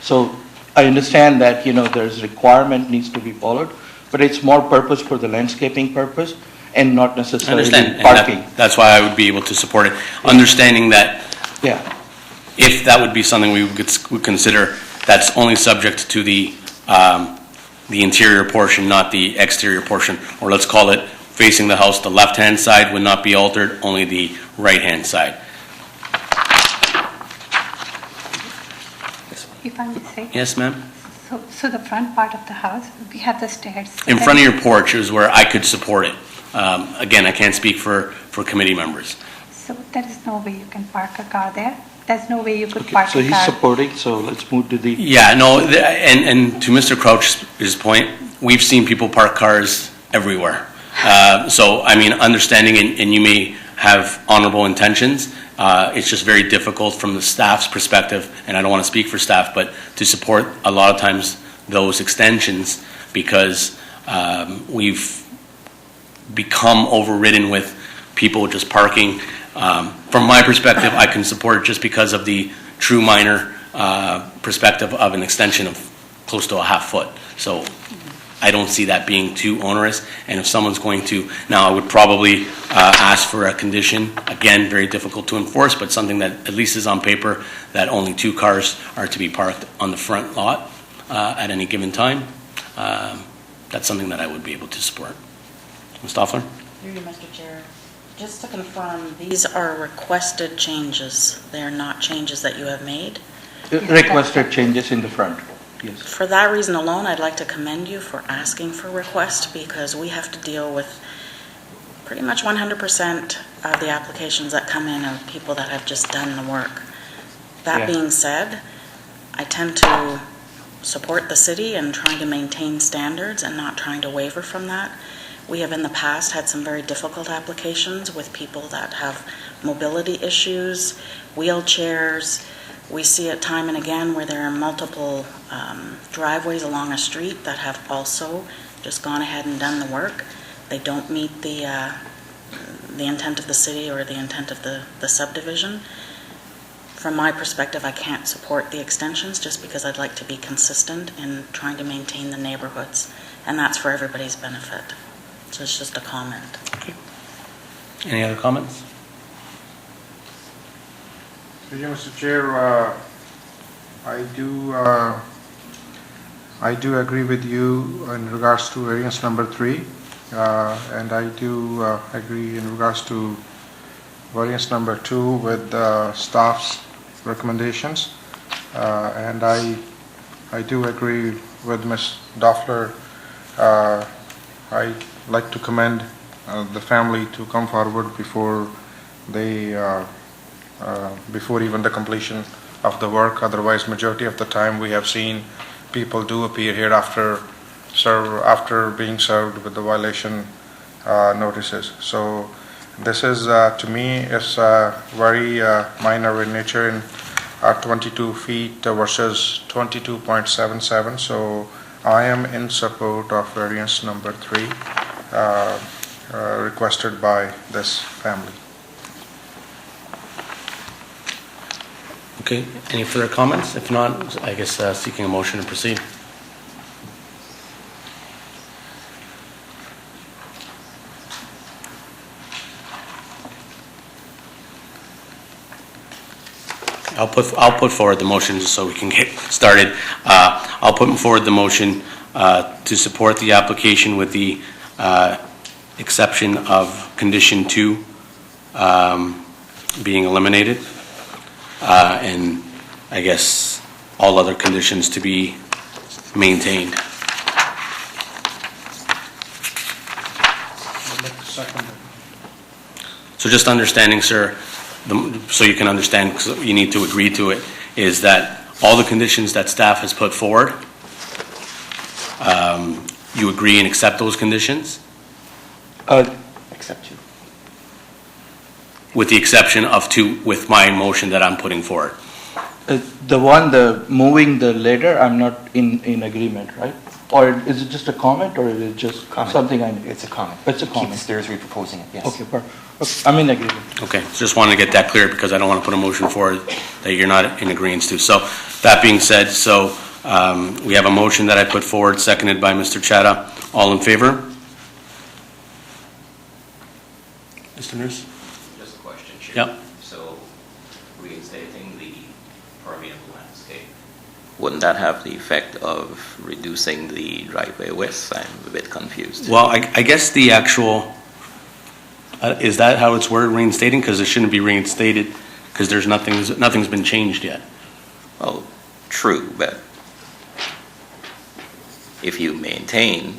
So I understand that, there's requirement needs to be followed, but it's more purpose for the landscaping purpose and not necessarily parking. That's why I would be able to support it. Understanding that if that would be something we would consider, that's only subject to the interior portion, not the exterior portion, or let's call it facing the house, the left-hand side would not be altered, only the right-hand side. If I may say. Yes, ma'am? So the front part of the house, we have the stairs. In front of your porch is where I could support it. Again, I can't speak for committee members. So there is no way you can park a car there? There's no way you could park a car? So he's supporting, so let's move to the... Yeah, no, and to Mr. Crouch's point, we've seen people park cars everywhere. So, I mean, understanding, and you may have honorable intentions, it's just very difficult from the staff's perspective, and I don't want to speak for staff, but to support a lot of times those extensions because we've become overridden with people just parking. From my perspective, I can support it just because of the true minor perspective of an extension of close to a half foot. So I don't see that being too onerous. And if someone's going to, now I would probably ask for a condition, again, very difficult to enforce, but something that at least is on paper, that only 2 cars are to be parked on the front lot at any given time. That's something that I would be able to support. Ms. Stoffler? Through you, Mr. Chair. Just to confirm, these are requested changes. They are not changes that you have made. Requested changes in the front, yes. For that reason alone, I'd like to commend you for asking for request, because we have to deal with pretty much 100% of the applications that come in of people that have just done the work. That being said, I tend to support the city and trying to maintain standards and not trying to waver from that. We have in the past had some very difficult applications with people that have mobility issues, wheelchairs. We see it time and again where there are multiple driveways along a street that have also just gone ahead and done the work. They don't meet the intent of the city or the intent of the subdivision. From my perspective, I can't support the extensions just because I'd like to be consistent in trying to maintain the neighborhoods, and that's for everybody's benefit. So it's just a comment. Okay. Any other comments? Mr. Chair, I do agree with you in regards to variance number 3, and I do agree in regards to variance number 2 with staff's recommendations, and I do agree with Ms. Doffler. I like to commend the family to come forward before they before even the completion of the work. Otherwise, majority of the time we have seen people do appear here after being served with the violation notices. So this is to me is very minor in nature, in 22 feet versus 22.77. So I am in support of variance number 3 requested by this family. Okay, any further comments? If not, I guess seeking a motion to proceed. I'll put forward the motion just so we can get started. I'll put forward the motion to support the application with the exception of condition 2 being eliminated, and I guess all other conditions to be maintained. So just understanding, sir, so you can understand, because you need to agree to it, is that all the conditions that staff has put forward, you agree and accept those conditions? Accept you. With the exception of 2, with my motion that I'm putting forward. The moving the ladder, I'm not in agreement, right? Or is it just a comment, or is it just something I need? It's a comment. It's a comment. Keep the stairs reproposing it, yes. Okay, perfect. I'm in agreement. Okay, just wanted to get that clear because I don't want to put a motion forward that you're not in agreement to. So that being said, we have a motion that I put forward, seconded by Mr. Chadha. All in favor? Mr. Nurse? Just a question, Chair. Yep. So, reinstating the permeable landscape, wouldn't that have the effect of reducing the driveway width? I'm a bit confused. Well, I guess the actual, is that how it's worded, reinstating? Because it shouldn't be reinstated because there's nothing's been changed yet. Well, true, but if you maintain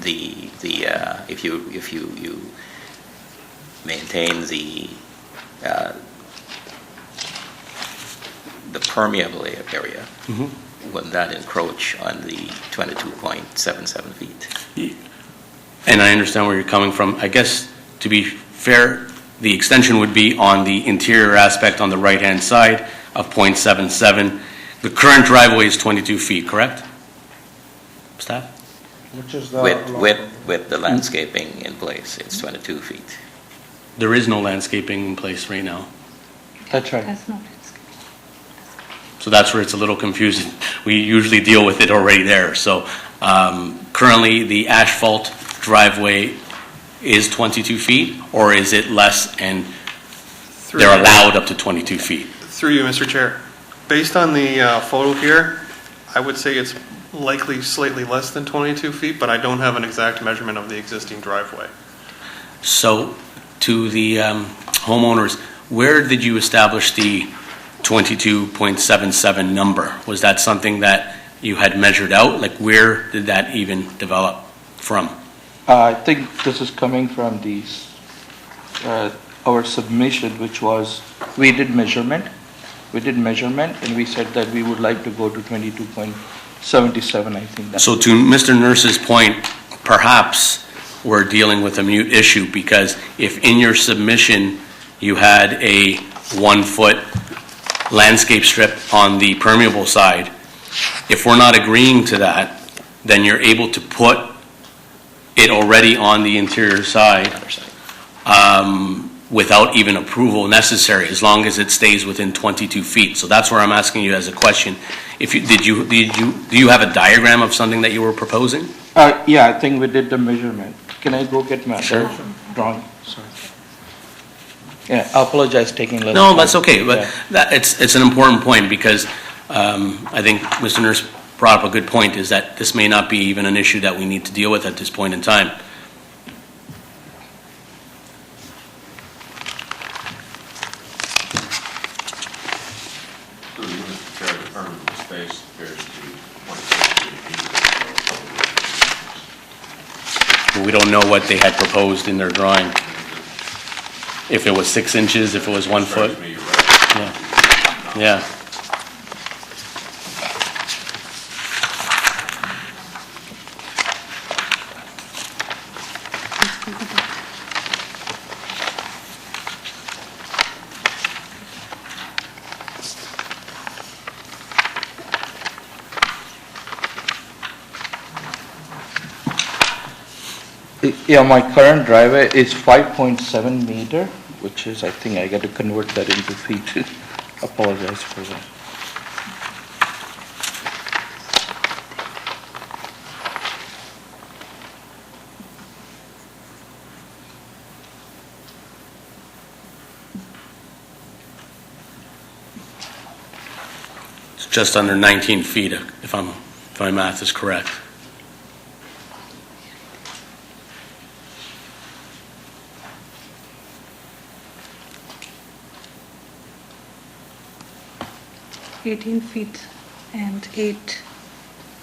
if you maintain the permeable area, wouldn't that encroach on the 22.77 feet? And I understand where you're coming from. I guess, to be fair, the extension would be on the interior aspect on the right-hand side of 0.77. The current driveway is 22 feet, correct? Staff? Which is the with the landscaping in place, it's 22 feet. There is no landscaping in place right now. That's right. That's not. So that's where it's a little confusing. We usually deal with it already there. So currently, the asphalt driveway is 22 feet, or is it less and they're allowed up to 22 feet? Through you, Mr. Chair. Based on the photo here, I would say it's likely slightly less than 22 feet, but I don't have an exact measurement of the existing driveway. So to the homeowners, where did you establish the 22.77 number? Was that something that you had measured out? Like, where did that even develop from? I think this is coming from our submission, which was, we did measurement, and we said that we would like to go to 22.77, I think. So to Mr. Nurse's point, perhaps we're dealing with a mute issue, because if in your submission you had a 1 foot landscape strip on the permeable side, if we're not agreeing to that, then you're able to put it already on the interior side without even approval necessary, as long as it stays within 22 feet. So that's where I'm asking you as a question. Do you have a diagram of something that you were proposing? Yeah, I think we did the measurement. Can I go get my drawing? Sorry. Yeah, I apologize taking a little No, time. that's okay, but Yeah. it's an important point, because I think Mr. Nurse brought up a good point, is that this may not be even an issue that we need to deal with at this point in time. So the Mr. Chair, the permeable space appears to be 26 feet. We don't know what they had proposed in their drawing. If it was 6 inches, if it was 1 foot. Yeah. Yeah. Yeah, my current driveway is 5.7 meter, which is, I think I got to convert that into feet. Apologize for that. It's just under 19 feet, if my math is correct. $18 feet and 8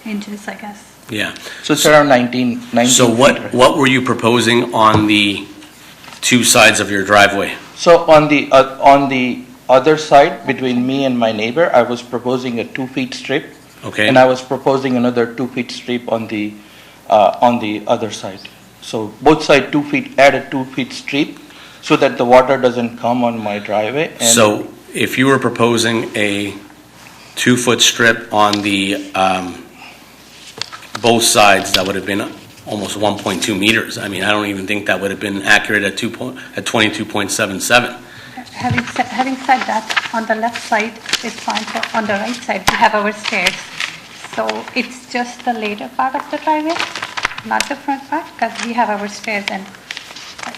inches, I guess. Yeah. So it's around 19 So feet, what right? were you proposing on the two sides of your driveway? So on the other side, between me and my neighbor, I was proposing a 2 feet strip. Okay. And I was proposing another 2 feet strip on the other side. So both sides 2 feet, add a 2 feet strip so that the water doesn't come on my driveway. And So if you were proposing a 2 foot strip on the both sides, that would have been almost 1.2 meters. I mean, I don't even think that would have been accurate at 22.77. Having said that, on the left side, it's fine. On the right side, we have our stairs. So it's just the later part of the driveway, not the front part, because we have our stairs and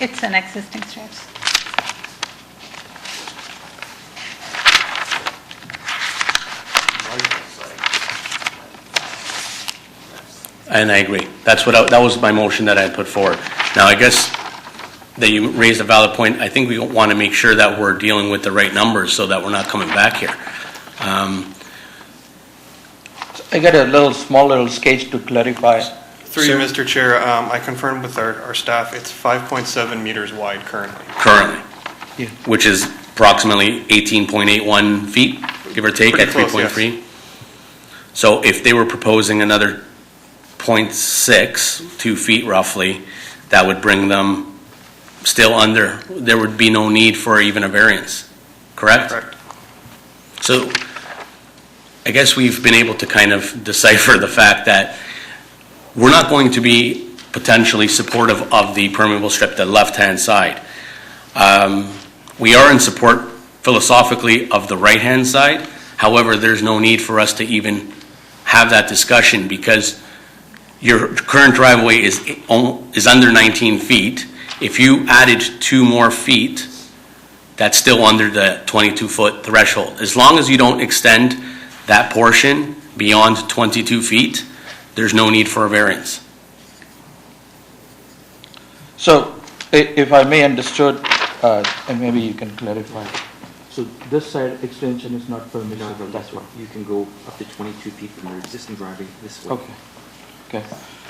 it's an existing stairs. And I agree. That was my motion that I put forward. Now, I guess that you raised a valid point. I think we want to make sure that we're dealing with the right numbers so that we're not coming back here. I got a small little sketch to clarify. Through you, Mr. Chair, I confirmed with our staff, it's 5.7 meters wide currently. Currently. Yeah. Which is approximately 18.81 feet, give or take, Pretty at close, 3.3. yes. So if they were proposing another 0.6, 2 feet roughly, that would bring them still under. There would be no need for even a variance, correct? Correct. So I guess we've been able to kind of decipher the fact that we're not going to be potentially supportive of the permeable strip, the left-hand side. We are in support philosophically of the right-hand side. However, there's no need for us to even have that discussion because your current driveway is under 19 feet. If you added 2 more feet, that's still under the 22-foot threshold. As long as you don't extend that portion beyond 22 feet, there's no need for a variance. So, if I may understood, and maybe you can clarify. So this side extension is not permissible? No, that's right. You can go up to 22 feet from your existing driveway this way. Okay.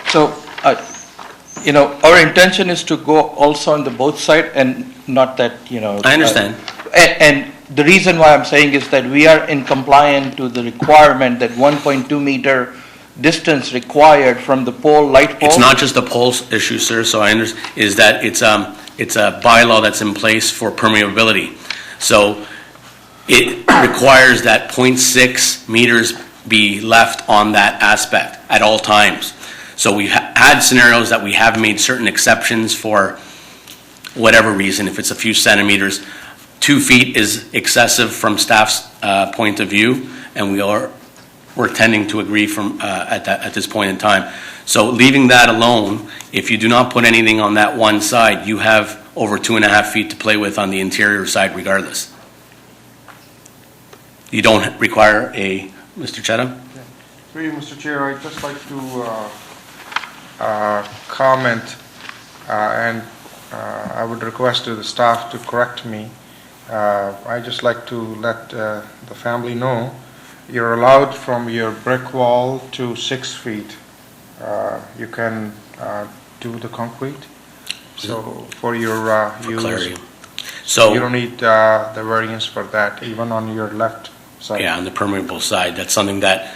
So, our intention is to go also on the both side and not that, I understand. And the reason why I'm saying is that we are in compliance to the requirement that 1.2 meter distance required from the pole, light pole. It's not just a pole issue, sir, so I understand, is that it's a bylaw that's in place for permeability. So it requires that 0.6 meters be left on that aspect at all times. So we've had scenarios that we have made certain exceptions for whatever reason, if it's a few centimeters. 2 feet is excessive from staff's point of view, and we're tending to agree at this point in time. So leaving that alone, if you do not put anything on that one side, you have over 2.5 feet to play with on the interior side regardless. You don't require Mr. Chetam? Through you, Mr. Chair, I'd just like to comment, and I would request to the staff to correct me. I'd just like to let the family know you're allowed from your brick wall to 6 feet. You can do the concrete. So for your use, clarity. So you don't need the variance for that, even on your left side. Yeah, on the permeable side, that's something that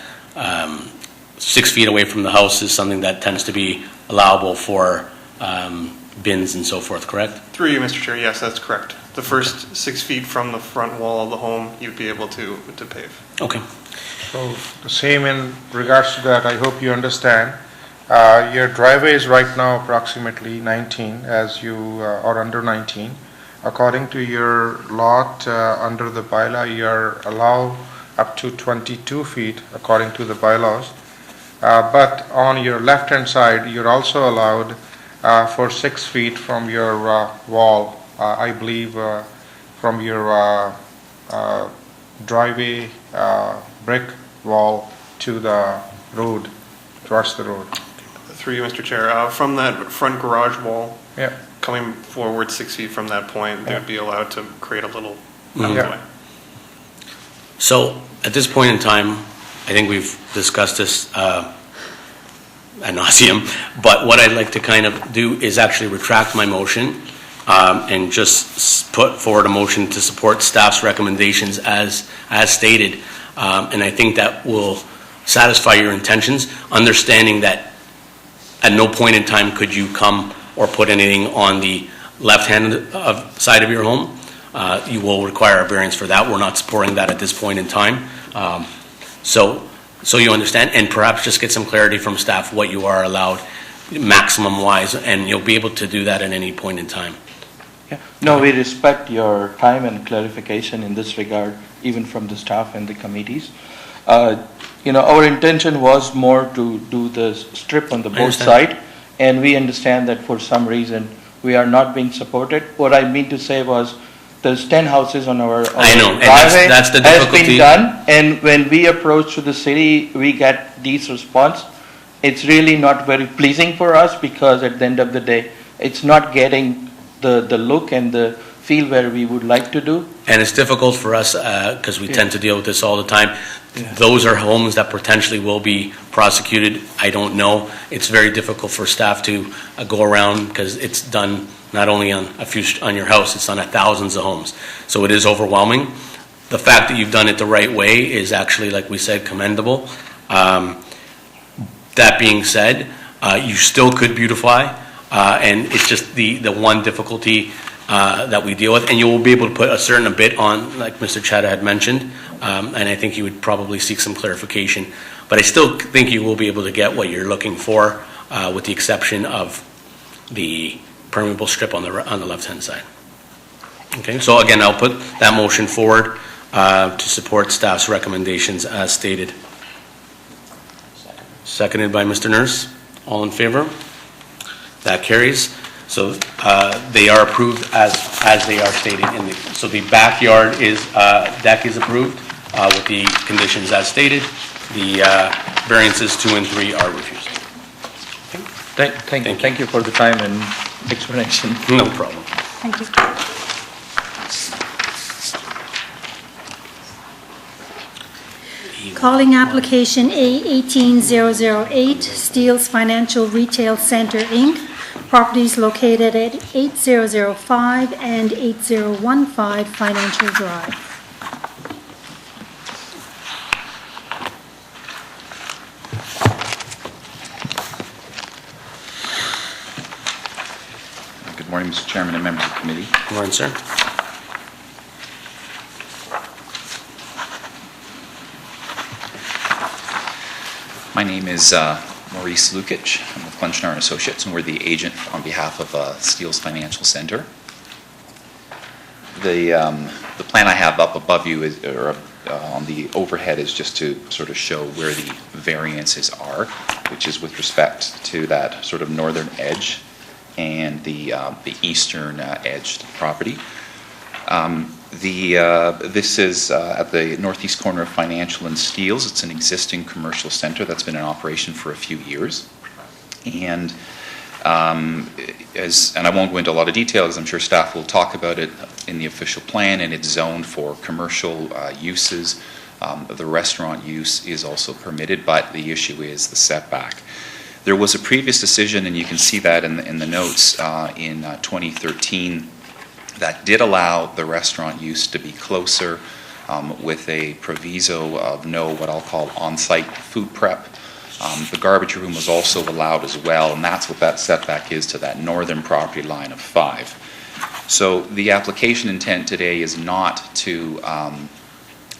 6 feet away from the house is something that tends to be allowable for bins and so forth, correct? Through you, Mr. Chair, yes, that's correct. The first 6 feet from the front wall of the home, you'd be able to pave. Okay. So the same in regards to that, I hope you understand. Your driveway is right now approximately 19, as you are under 19. According to your lot, under the bylaw, you're allowed up to 22 feet according to the bylaws. But on your left-hand side, you're also allowed for 6 feet from your wall, I believe from your driveway brick wall to the road, towards the road. Through you, Mr. Chair, from that front garage wall, yeah, coming forward 6 feet from that point, they would be allowed to create a little Mhm. alleyway. So at this point in time, I think we've discussed this ad nauseum, but what I'd like to kind of do is actually retract my motion and just put forward a motion to support staff's recommendations as stated. And I think that will satisfy your intentions, understanding that at no point in time could you come or put anything on the left-hand side of your home. You will require a variance for that. We're not supporting that at this point in time. So you understand, and perhaps just get some clarity from staff what you are allowed maximum-wise, and you'll be able to do that at any point in time. Yeah. No, we respect your time and clarification in this regard, even from the staff and the committees. Our intention was more to do the strip on the both side, and we understand that for some reason we are not being supported. What I mean to say was, there's 10 houses on our driveway, that's the has difficulty. been done, and when we approach to the city, we get these response. It's really not very pleasing for us, because at the end of the day, it's not getting the look and the feel where we would like to do. And it's difficult for us because we tend to deal with this all the time. Those are homes that potentially will be prosecuted. I don't know. It's very difficult for staff to go around because it's done not only on on your house, it's done at thousands of homes. So it is overwhelming. The fact that you've done it the right way is actually, like we said, commendable. That being said, you still could beautify, and it's just the one difficulty that we deal with, and you will be able to put a certain bit on, like Mr. Chadha had mentioned, and I think you would probably seek some clarification. But I still think you will be able to get what you're looking for, with the exception of the permeable strip on the left-hand side. Okay, so again, I'll put that motion forward to support staff's recommendations as stated. Seconded by Mr. Nurse. All in favor? That carries. So they are approved as they are stated in the, so the backyard is, deck is approved with the conditions as stated. The variances 2 and 3 are refused. Thank you for the time and explanation. No problem. Thank you. Calling application A18008, Steele's Financial Retail Center, Inc., properties located at 8005 and 8015 Financial Drive. Good morning, Mr. Chairman and members of the committee. Good morning, sir. My name is Maurice Lukic. I'm with Clenchnar & Associates, and we're the agent on behalf of Steele's Financial Center. The plan I have up above you is, on the overhead, is just to sort of show where the variances are, which is with respect to that sort of northern edge and the eastern edge to the property. This is at the northeast corner of Financial and Steele's. It's an existing commercial center that's been in operation for a few years. And and I won't go into a lot of detail because I'm sure staff will talk about it in the official plan, and it's zoned for commercial uses. The restaurant use is also permitted, but the issue is the setback. There was a previous decision, and you can see that in the notes, in 2013 that did allow the restaurant use to be closer with a proviso of no what I'll call on-site food prep. The garbage room was also allowed as well, and that's what that setback is to that northern property line of 5. So the application intent today is not to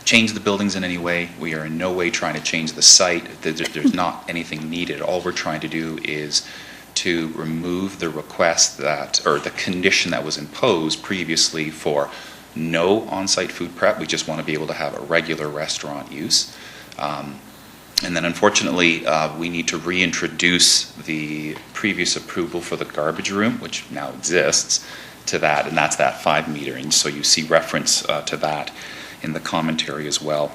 change the buildings in any way. We are in no way trying to change the site. There's not anything needed. All we're trying to do is to remove the request that, or the condition that was imposed previously for no on-site food prep. We just want to be able to have a regular restaurant use. And then unfortunately, we need to reintroduce the previous approval for the garbage room, which now exists, to that, and that's that 5 meter. And so you see reference to that in the commentary as well.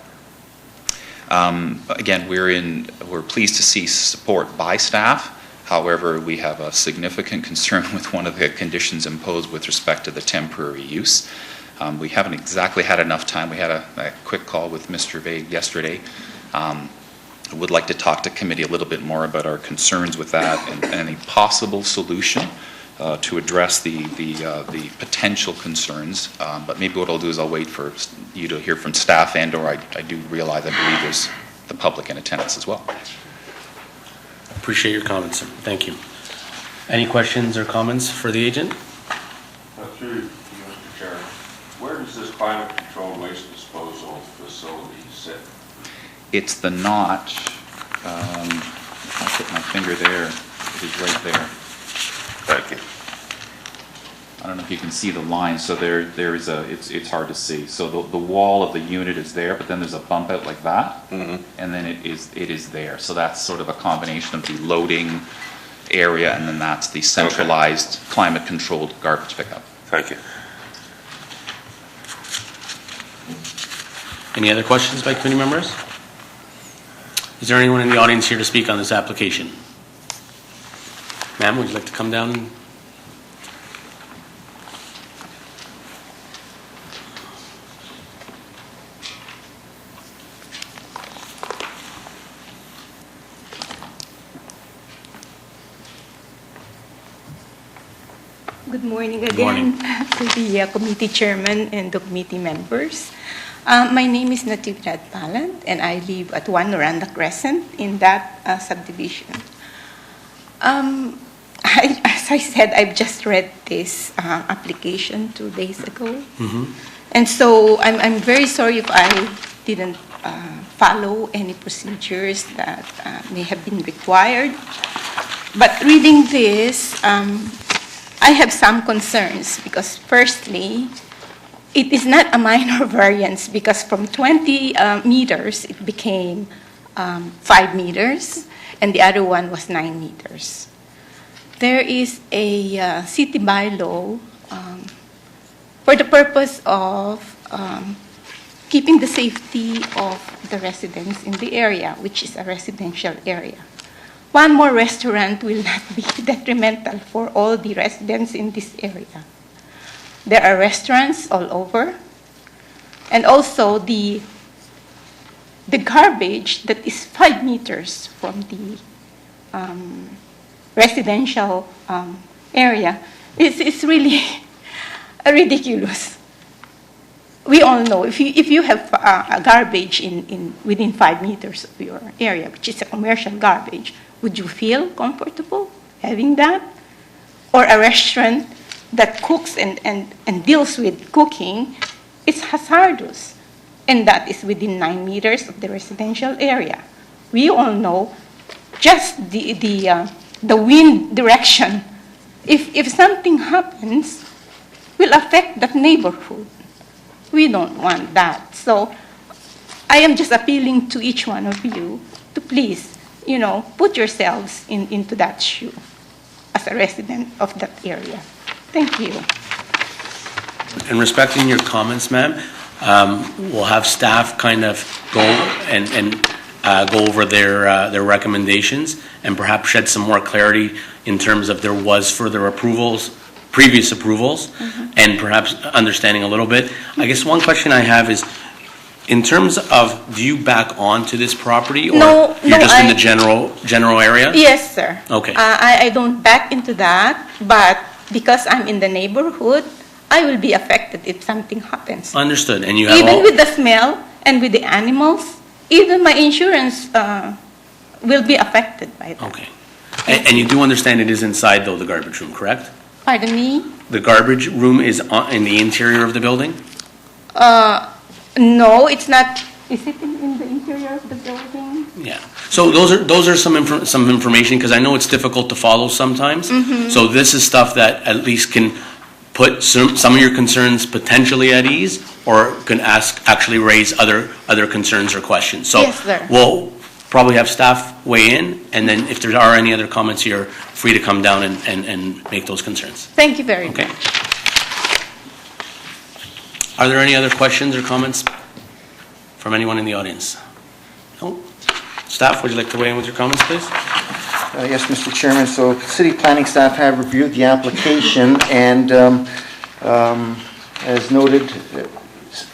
Again, we're pleased to see support by staff. However, we have a significant concern with one of the conditions imposed with respect to the temporary use. We haven't exactly had enough time. We had a quick call with Mr. Vague yesterday. I would like to talk to committee a little bit more about our concerns with that and any possible solution to address the potential concerns. But maybe what I'll do is I'll wait for you to hear from staff, and or I do realize, I believe there's the public in attendance as well. Appreciate your comments, sir. Thank you. Any questions or comments for the agent? Through you, Mr. Chair, where does this climate-controlled waste disposal facility sit? It's the notch. If I put my finger there, it is right there. Thank you. I don't know if you can see the line. So there is it's hard to see. So the wall of the unit is there, but then there's a bump out like that, and then it is there. So that's sort of a combination of the loading area, and then that's the centralized climate-controlled garbage pickup. Thank you. Any other questions by committee members? Is there anyone in the audience here to speak on this application? Ma'am, would you like to come down? Good morning again to the committee chairman and the committee members. My name is Natividad Palant, and I live at 1 Noranda Crescent in that subdivision. As I said, I've just read this application 2 days ago. And so I'm very sorry if I didn't follow any procedures that may have been required. But reading this, I have some concerns because firstly, it is not a minor variance because from 20 meters, it became 5 meters, and the other one was 9 meters. There is a city bylaw for the purpose of keeping the safety of the residents in the area, which is a residential area. One more restaurant will not be detrimental for all the residents in this area. There are restaurants all over, and also the garbage that is 5 meters from the residential area is really ridiculous. We all know if you have a garbage within 5 meters of your area, which is a commercial garbage, would you feel comfortable having that? Or a restaurant that cooks and deals with cooking, it's hazardous. And that is within 9 meters of the residential area. We all know just the wind direction. If something happens, will affect that neighborhood. We don't want that. So I am just appealing to each one of you to please, put yourselves into that shoe as a resident of that area. Thank you. In respecting your comments, ma'am, we'll have staff kind of go and go over their recommendations and perhaps shed some more clarity in terms of there was further approvals, previous approvals, and perhaps understanding a little bit. I guess one question I have is, in terms of, do you back onto this property, or you're just in the general area? Yes, sir. Okay. I don't back into that, but because I'm in the neighborhood, I will be affected if something happens. Understood. And you have even with the smell and with the animals, even my insurance will be affected by that. Okay. And you do understand it is inside, though, the garbage room, correct? Pardon me? The garbage room is in the interior of the building? No, it's not. Is it in the interior of the building? Yeah. So those are some information, because I know it's difficult to follow sometimes. So this is stuff that at least can put some of your concerns potentially at ease, or can actually raise other concerns or questions. So yes, sir. We'll probably have staff weigh in, and then if there are any other comments, you're free to come down and make those concerns. Thank you very much. Okay. Are there any other questions or comments from anyone in the audience? No? Staff, would you like to weigh in with your comments, please? Yes, Mr. Chairman. So city planning staff have reviewed the application and, as noted,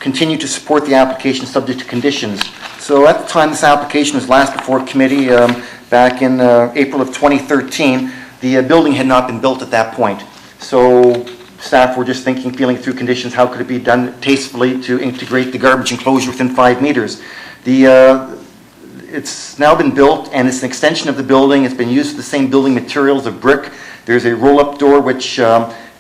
continue to support the application subject to conditions. So at the time this application was last before committee, back in April of 2013, the building had not been built at that point. So staff were just feeling through conditions, how could it be done tastefully to integrate the garbage enclosure within 5 meters. It's now been built, and it's an extension of the building. It's been used with the same building materials of brick. There's a roll-up door which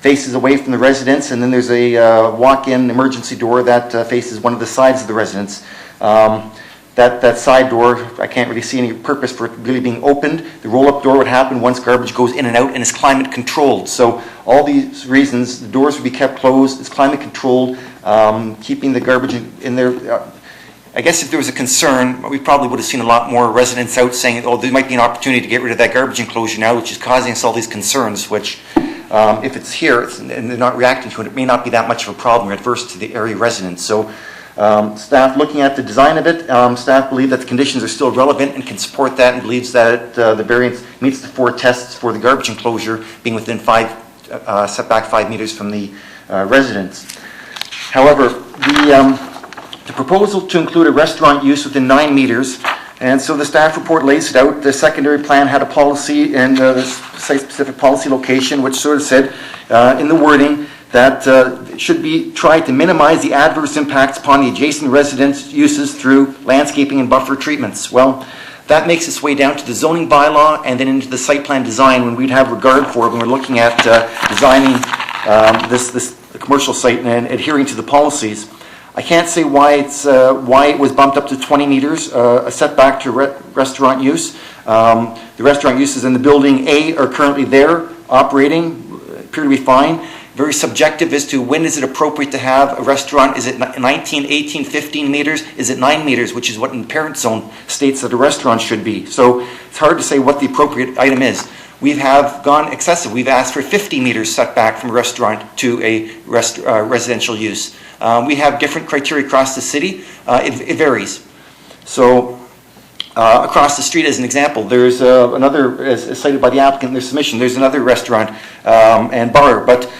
faces away from the residence, and then there's a walk-in emergency door that faces one of the sides of the residence. That side door, I can't really see any purpose for it really being opened. The roll-up door would happen once garbage goes in and out, and it's climate controlled. So all these reasons, the doors would be kept closed, it's climate controlled, keeping the garbage in there. I guess if there was a concern, we probably would have seen a lot more residents out saying, oh, there might be an opportunity to get rid of that garbage enclosure now, which is causing us all these concerns, which if it's here and they're not reacting to it, it may not be that much of a problem or adverse to the area residents. So staff, looking at the design of it, staff believe that the conditions are still relevant and can support that, and believes that the variance meets the 4 tests for the garbage enclosure being within setback 5 meters from the residence. However, the proposal to include a restaurant use within 9 meters, and so the staff report lays it out. The secondary plan had a policy and the site-specific policy location, which sort of said in the wording that it should be tried to minimize the adverse impacts upon the adjacent residence uses through landscaping and buffer treatments. Well, that makes its way down to the zoning bylaw and then into the site plan design, when we'd have regard for it when we're looking at designing this commercial site and adhering to the policies. I can't say why it was bumped up to 20 meters, a setback to restaurant use. The restaurant uses in the building A are currently there, operating, appear to be fine. very subjective as to when is it appropriate to have a restaurant. Is it 19, 18, 15 meters? Is it 9 meters, which is what in the parent zone states that a restaurant should be. So it's hard to say what the appropriate item is. We have gone excessive. We've asked for 50 meters setback from a restaurant to a residential use. We have different criteria across the city. It varies. So across the street, as an example, there's another, as cited by the applicant in their submission, there's another restaurant and bar, but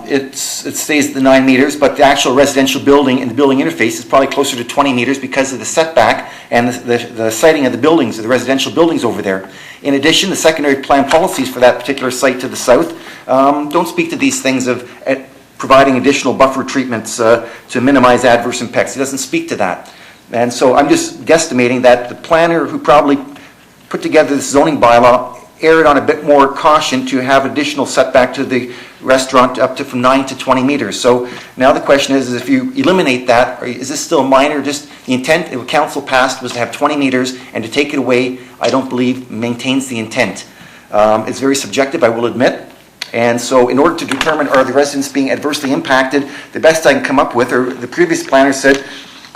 it stays at the 9 meters, but the actual residential building and the building interface is probably closer to 20 meters because of the setback and the siting of the buildings, of the residential buildings over there. In addition, the secondary plan policies for that particular site to the south don't speak to these things of providing additional buffer treatments to minimize adverse impacts. It doesn't speak to that. And so I'm just guesstimating that the planner who probably put together this zoning bylaw erred on a bit more caution to have additional setback to the restaurant up to from 9 to 20 meters. So now the question is if you eliminate that, is this still minor? Just the intent that the council passed was to have 20 meters, and to take it away, I don't believe maintains the intent. It's very subjective, I will admit. And so in order to determine are the residents being adversely impacted, the best I can come up with, or the previous planner said,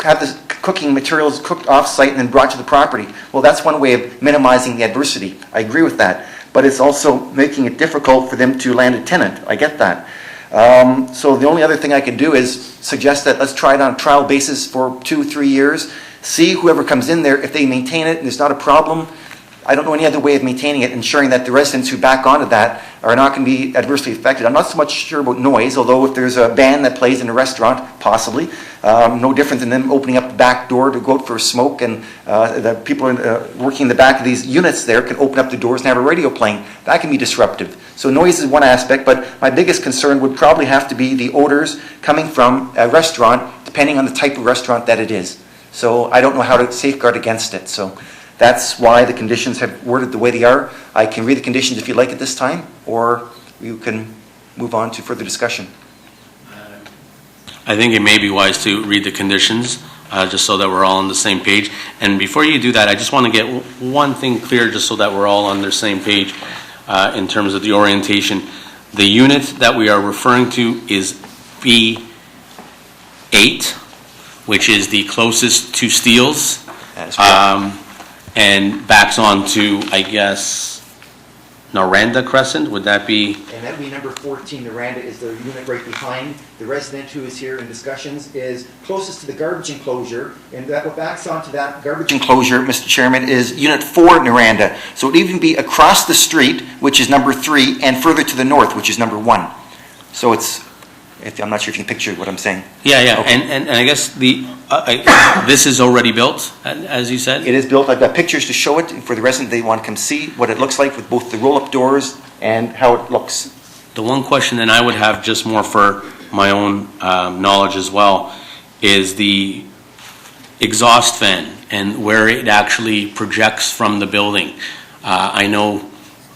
have the cooking materials cooked off-site and then brought to the property. Well, that's one way of minimizing the adversity. I agree with that. But it's also making it difficult for them to land a tenant. I get that. So the only other thing I can do is suggest that let's try it on a trial basis for 2-3 years. See whoever comes in there, if they maintain it and there's not a problem. I don't know any other way of maintaining it, ensuring that the residents who back onto that are not going to be adversely affected. I'm not so much sure about noise, although if there's a band that plays in a restaurant, possibly, no different than them opening up the back door to go out for a smoke, and the people working in the back of these units there can open up the doors and have a radio playing. That can be disruptive. So noise is one aspect, but my biggest concern would probably have to be the odors coming from a restaurant, depending on the type of restaurant that it is. So I don't know how to safeguard against it. So that's why the conditions have worded the way they are. I can read the conditions if you like at this time, or you can move on to further discussion. I think it may be wise to read the conditions, just so that we're all on the same page. And before you do that, I just want to get one thing clear, just so that we're all on the same page in terms of the orientation. The unit that we are referring to is B8, which is the closest to Steeles. That's correct. And backs on to, I guess, Noranda Crescent. Would that be? And that would be number 14. Noranda is the unit right behind. The resident who is here in discussions is closest to the garbage enclosure, and that what backs onto that garbage Enclosure, Mr. Chairman, is Unit 4 Noranda. So it would even be across the street, which is number 3, and further to the north, which is number 1. So it's, I'm not sure if you can picture what I'm saying. Yeah. Okay. And I guess this is already built, as you said? It is built. I've got pictures to show it for the resident. They want to come see what it looks like with both the roll-up doors and how it looks. The one question that I would have, just more for my own knowledge as well, is the exhaust fan and where it actually projects from the building. I know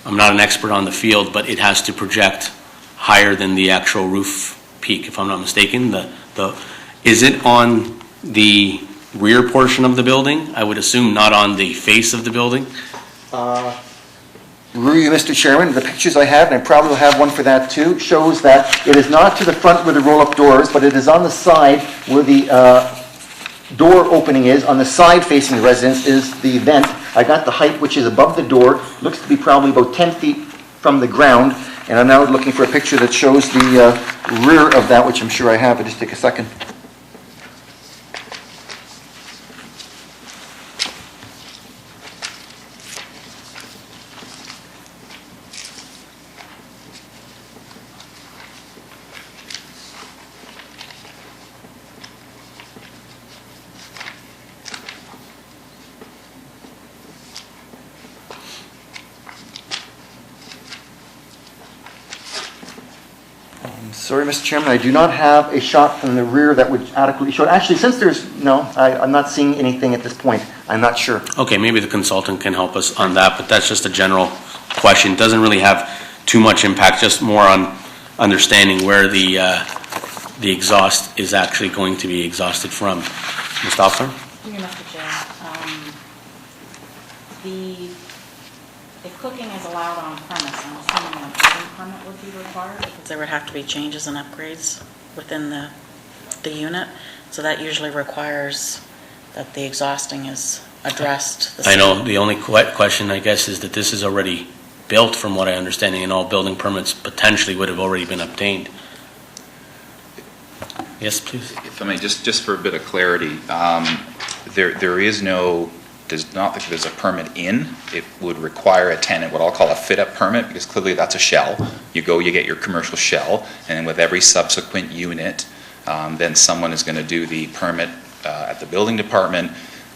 I'm not an expert on the field, but it has to project higher than the actual roof peak, if I'm not mistaken. Is it on the rear portion of the building? I would assume not on the face of the building. Mr. Chairman, the pictures I have, and I probably will have one for that too, shows that it is not to the front where the roll-up doors, but it is on the side where the door opening is. On the side facing the residence is the vent. I got the height, which is above the door. Looks to be probably about 10 feet from the ground. And I'm now looking for a picture that shows the rear of that, which I'm sure I have. It'll just take a second. Sorry, Mr. Chairman, I do not have a shot from the rear that would adequately show it. Actually, since I'm not seeing anything at this point. I'm not sure. Okay, maybe the consultant can help us on that, but that's just a general question. It doesn't really have too much impact, just more on understanding where the exhaust is actually going to be exhausted from. Ms. Officer? Mr. Chair, if cooking is allowed on premise, I'm assuming permit would be required, because there would have to be changes and upgrades within the unit. So that usually requires that the exhausting is addressed. I know, the only question, I guess, is that this is already built, from what I understand, and all building permits potentially would have already been obtained. Yes, please. If I may, just for a bit of clarity, there's not like there's a permit in. It would require a tenant, what I'll call a fit-up permit, because clearly that's a shell. You go, you get your commercial shell, and with every subsequent unit, then someone is going to do the permit at the building department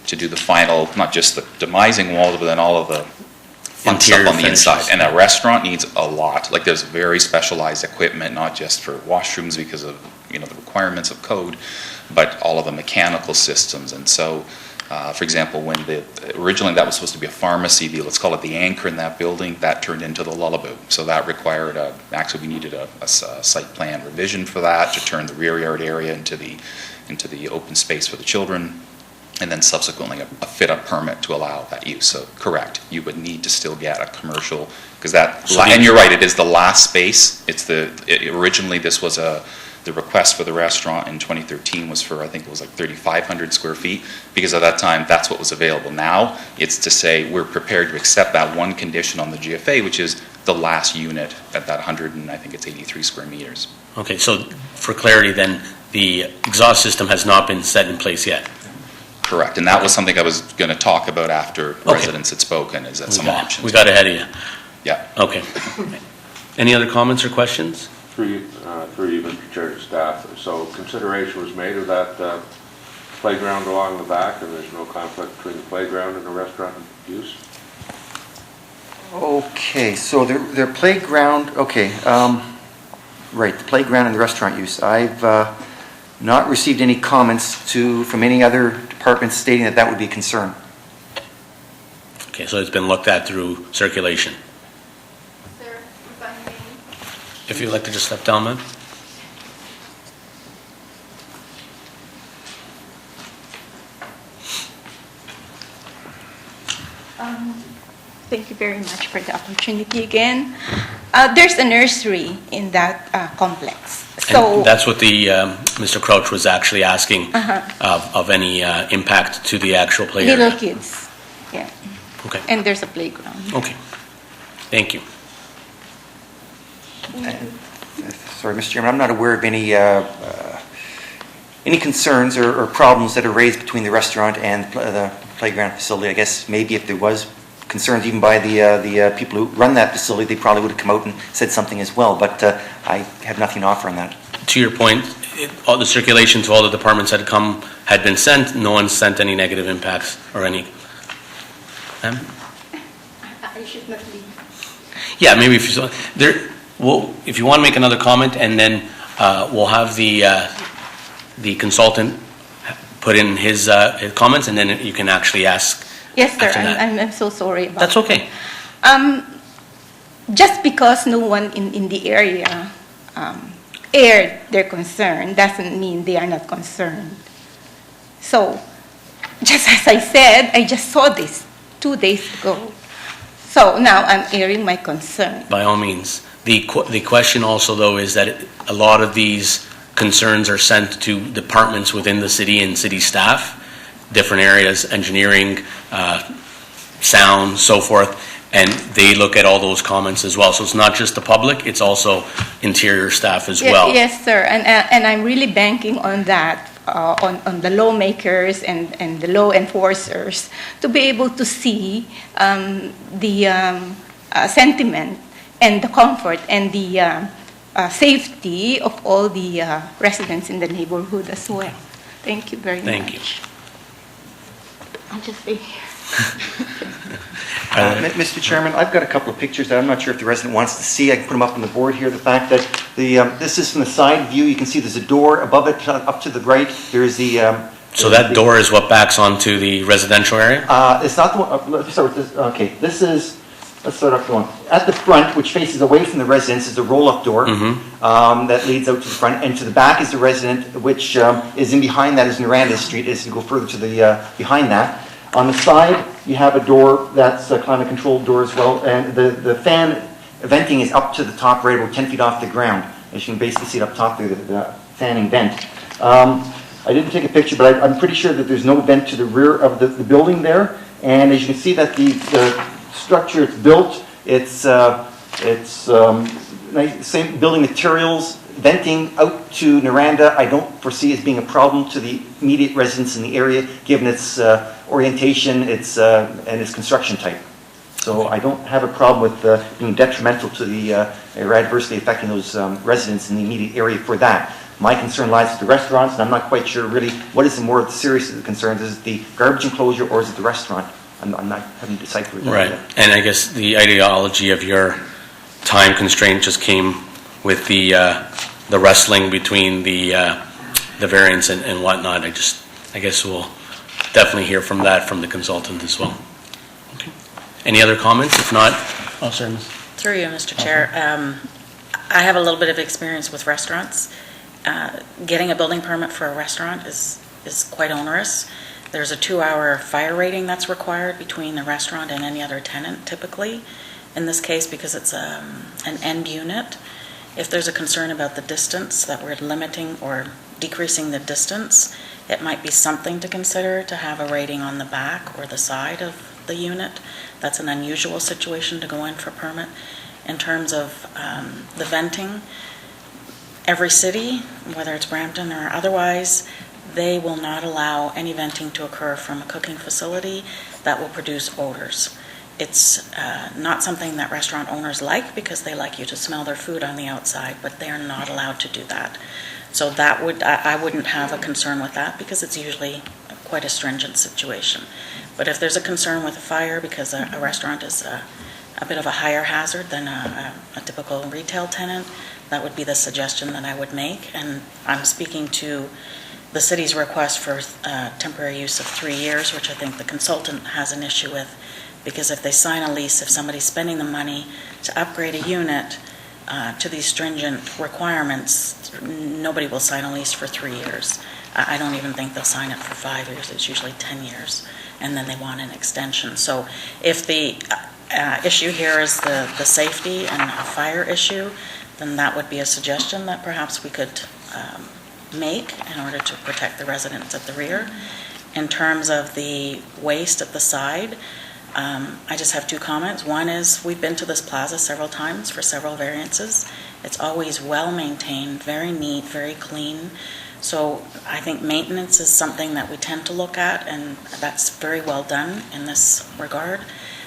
to do the final, not just the demising walls, but then all of the fun stuff on the inside. And a restaurant needs a lot. Like, there's very specialized equipment, not just for washrooms because of the requirements of code, but all of the mechanical systems. And so, for example, when originally that was supposed to be a pharmacy, let's call it the anchor in that building, that turned into the Lullaby. So that required actually we needed a site plan revision for that to turn the rear yard area into the open space for the children, and then subsequently a fit-up permit to allow that use. So correct, you would need to still get a commercial, because and you're right, it is the last space. Originally this was the request for the restaurant in 2013 was for, I think it was like 3,500 square feet, because at that time that's what was available. Now it's to say we're prepared to accept that one condition on the GFA, which is the last unit at that 100 and I think it's 83 square meters. Okay, so for clarity then, the exhaust system has not been set in place yet? Correct, and that was something I was going to talk about after residents had spoken, is that some options. We got ahead of you. Yeah. Okay. Any other comments or questions? Through you, Mr. Chair, to staff. So consideration was made of that playground along the back, and there's no conflict between the playground and the restaurant use? Okay, so their playground, right, the playground and the restaurant use. I've not received any comments from any other departments stating that would be a concern. Okay, so it's been looked at through circulation. Sir, if I may. If you'd like to just step down, ma'am. Thank you very much for the opportunity again. There's a nursery in that complex. So And that's what the Mr. Crouch was actually asking of any impact to the actual play area. little kids, yeah. Okay. And there's a playground. Okay. Thank you. Sorry, Mr. Chairman, I'm not aware of any concerns or problems that are raised between the restaurant and the playground facility. I guess maybe if there was concerns even by the people who run that facility, they probably would have come out and said something as well, but I have nothing to offer on that. To your point, all the circulation to all the departments had been sent. No one sent any negative impacts or any. Ma'am? I should not leave. Yeah, maybe if you want to make another comment, and then we'll have the consultant put in his comments, and then you can actually ask. Yes, sir. after that. I'm so sorry about That's okay. Just because no one in the area aired their concern doesn't mean they are not concerned. So, just as I said, I just saw this 2 days ago. So now I'm airing my concern. By all means. The question also, though, is that a lot of these concerns are sent to departments within the city and city staff, different areas, engineering, sound, so forth, and they look at all those comments as well. So it's not just the public, it's also interior staff as well. Yes, sir, and I'm really banking on that, on the lawmakers and the law enforcers to be able to see the sentiment and the comfort and the safety of all the residents in the neighborhood as well. Thank you very much. Thank you. I'll just stay here. Mr. Chairman, I've got a couple of pictures that I'm not sure if the resident wants to see. I can put them up on the board here. The fact that this is from the side view. You can see there's a door above it, up to the right. There's the... So that door is what backs onto the residential area? It's not the one... let's start with this. Okay, this is... Let's start up the one. At the front, which faces away from the residence, is a roll-up door that leads out to the front. And to the back is the resident, which is in behind that is Miranda Street, as you go further to the behind that. On the side, you have a door that's a climate-controlled door as well. And the fan venting is up to the top, right about 10 feet off the ground. As you can basically see it up top there, the fanning vent. I didn't take a picture, but I'm pretty sure that there's no vent to the rear of the building there. And as you can see that the structure it's built, it's nice, same building materials, venting out to Noranda, I don't foresee as being a problem to the immediate residents in the area, given its orientation, and its construction type. So I don't have a problem with being detrimental to the, or adversely affecting those residents in the immediate area for that. My concern lies with the restaurants, and I'm not quite sure really what is the more serious of the concerns. Is it the garbage enclosure or is it the restaurant? I'm not having deciphered that Right, yet. and I guess the ideology of your time constraint just came with the wrestling between the variance and whatnot. I guess we'll definitely hear from that from the consultant as well. Okay. Any other comments? If not, oh, sorry, Ms. Through you, Mr. Chair. I have a little bit of experience with restaurants. Getting a building permit for a restaurant is quite onerous. There's a 2-hour fire rating that's required between the restaurant and any other tenant typically. In this case, because it's an end unit, if there's a concern about the distance, that we're limiting or decreasing the distance, it might be something to consider to have a rating on the back or the side of the unit. That's an unusual situation to go in for permit. In terms of the venting, every city, whether it's Brampton or otherwise, they will not allow any venting to occur from a cooking facility that will produce odors. It's not something that restaurant owners like because they like you to smell their food on the outside, but they are not allowed to do that. So that I wouldn't have a concern with that because it's usually quite a stringent situation. But if there's a concern with a fire because a restaurant is a bit of a higher hazard than a typical retail tenant, that would be the suggestion that I would make. And I'm speaking to the city's request for temporary use of 3 years, which I think the consultant has an issue with, because if they sign a lease, if somebody's spending the money to upgrade a unit to these stringent requirements, nobody will sign a lease for 3 years. I don't even think they'll sign it for 5 years. It's usually 10 years, and then they want an extension. So if the issue here is the safety and a fire issue, then that would be a suggestion that perhaps we could make in order to protect the residents at the rear. In terms of the waste at the side, I just have 2 comments. One is we've been to this plaza several times for several variances. It's always well maintained, very neat, very clean. So I think maintenance is something that we tend to look at, and that's very well done in this regard.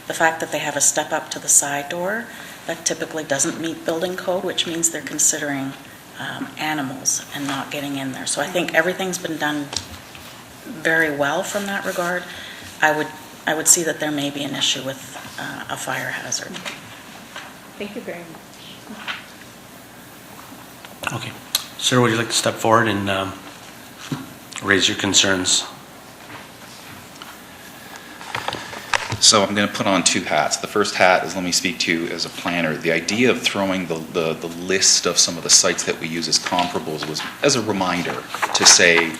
The fact that they have a step up to the side door, that typically doesn't meet building code, which means they're considering animals and not getting in there. So I think everything's been done very well from that regard. I would see that there may be an issue with a fire hazard. Thank you very much. Okay. Sir, would you like to step forward and raise your concerns? So I'm going to put on 2 hats. The first hat is, let me speak to you as a planner. The idea of throwing the list of some of the sites that we use as comparables was as a reminder to say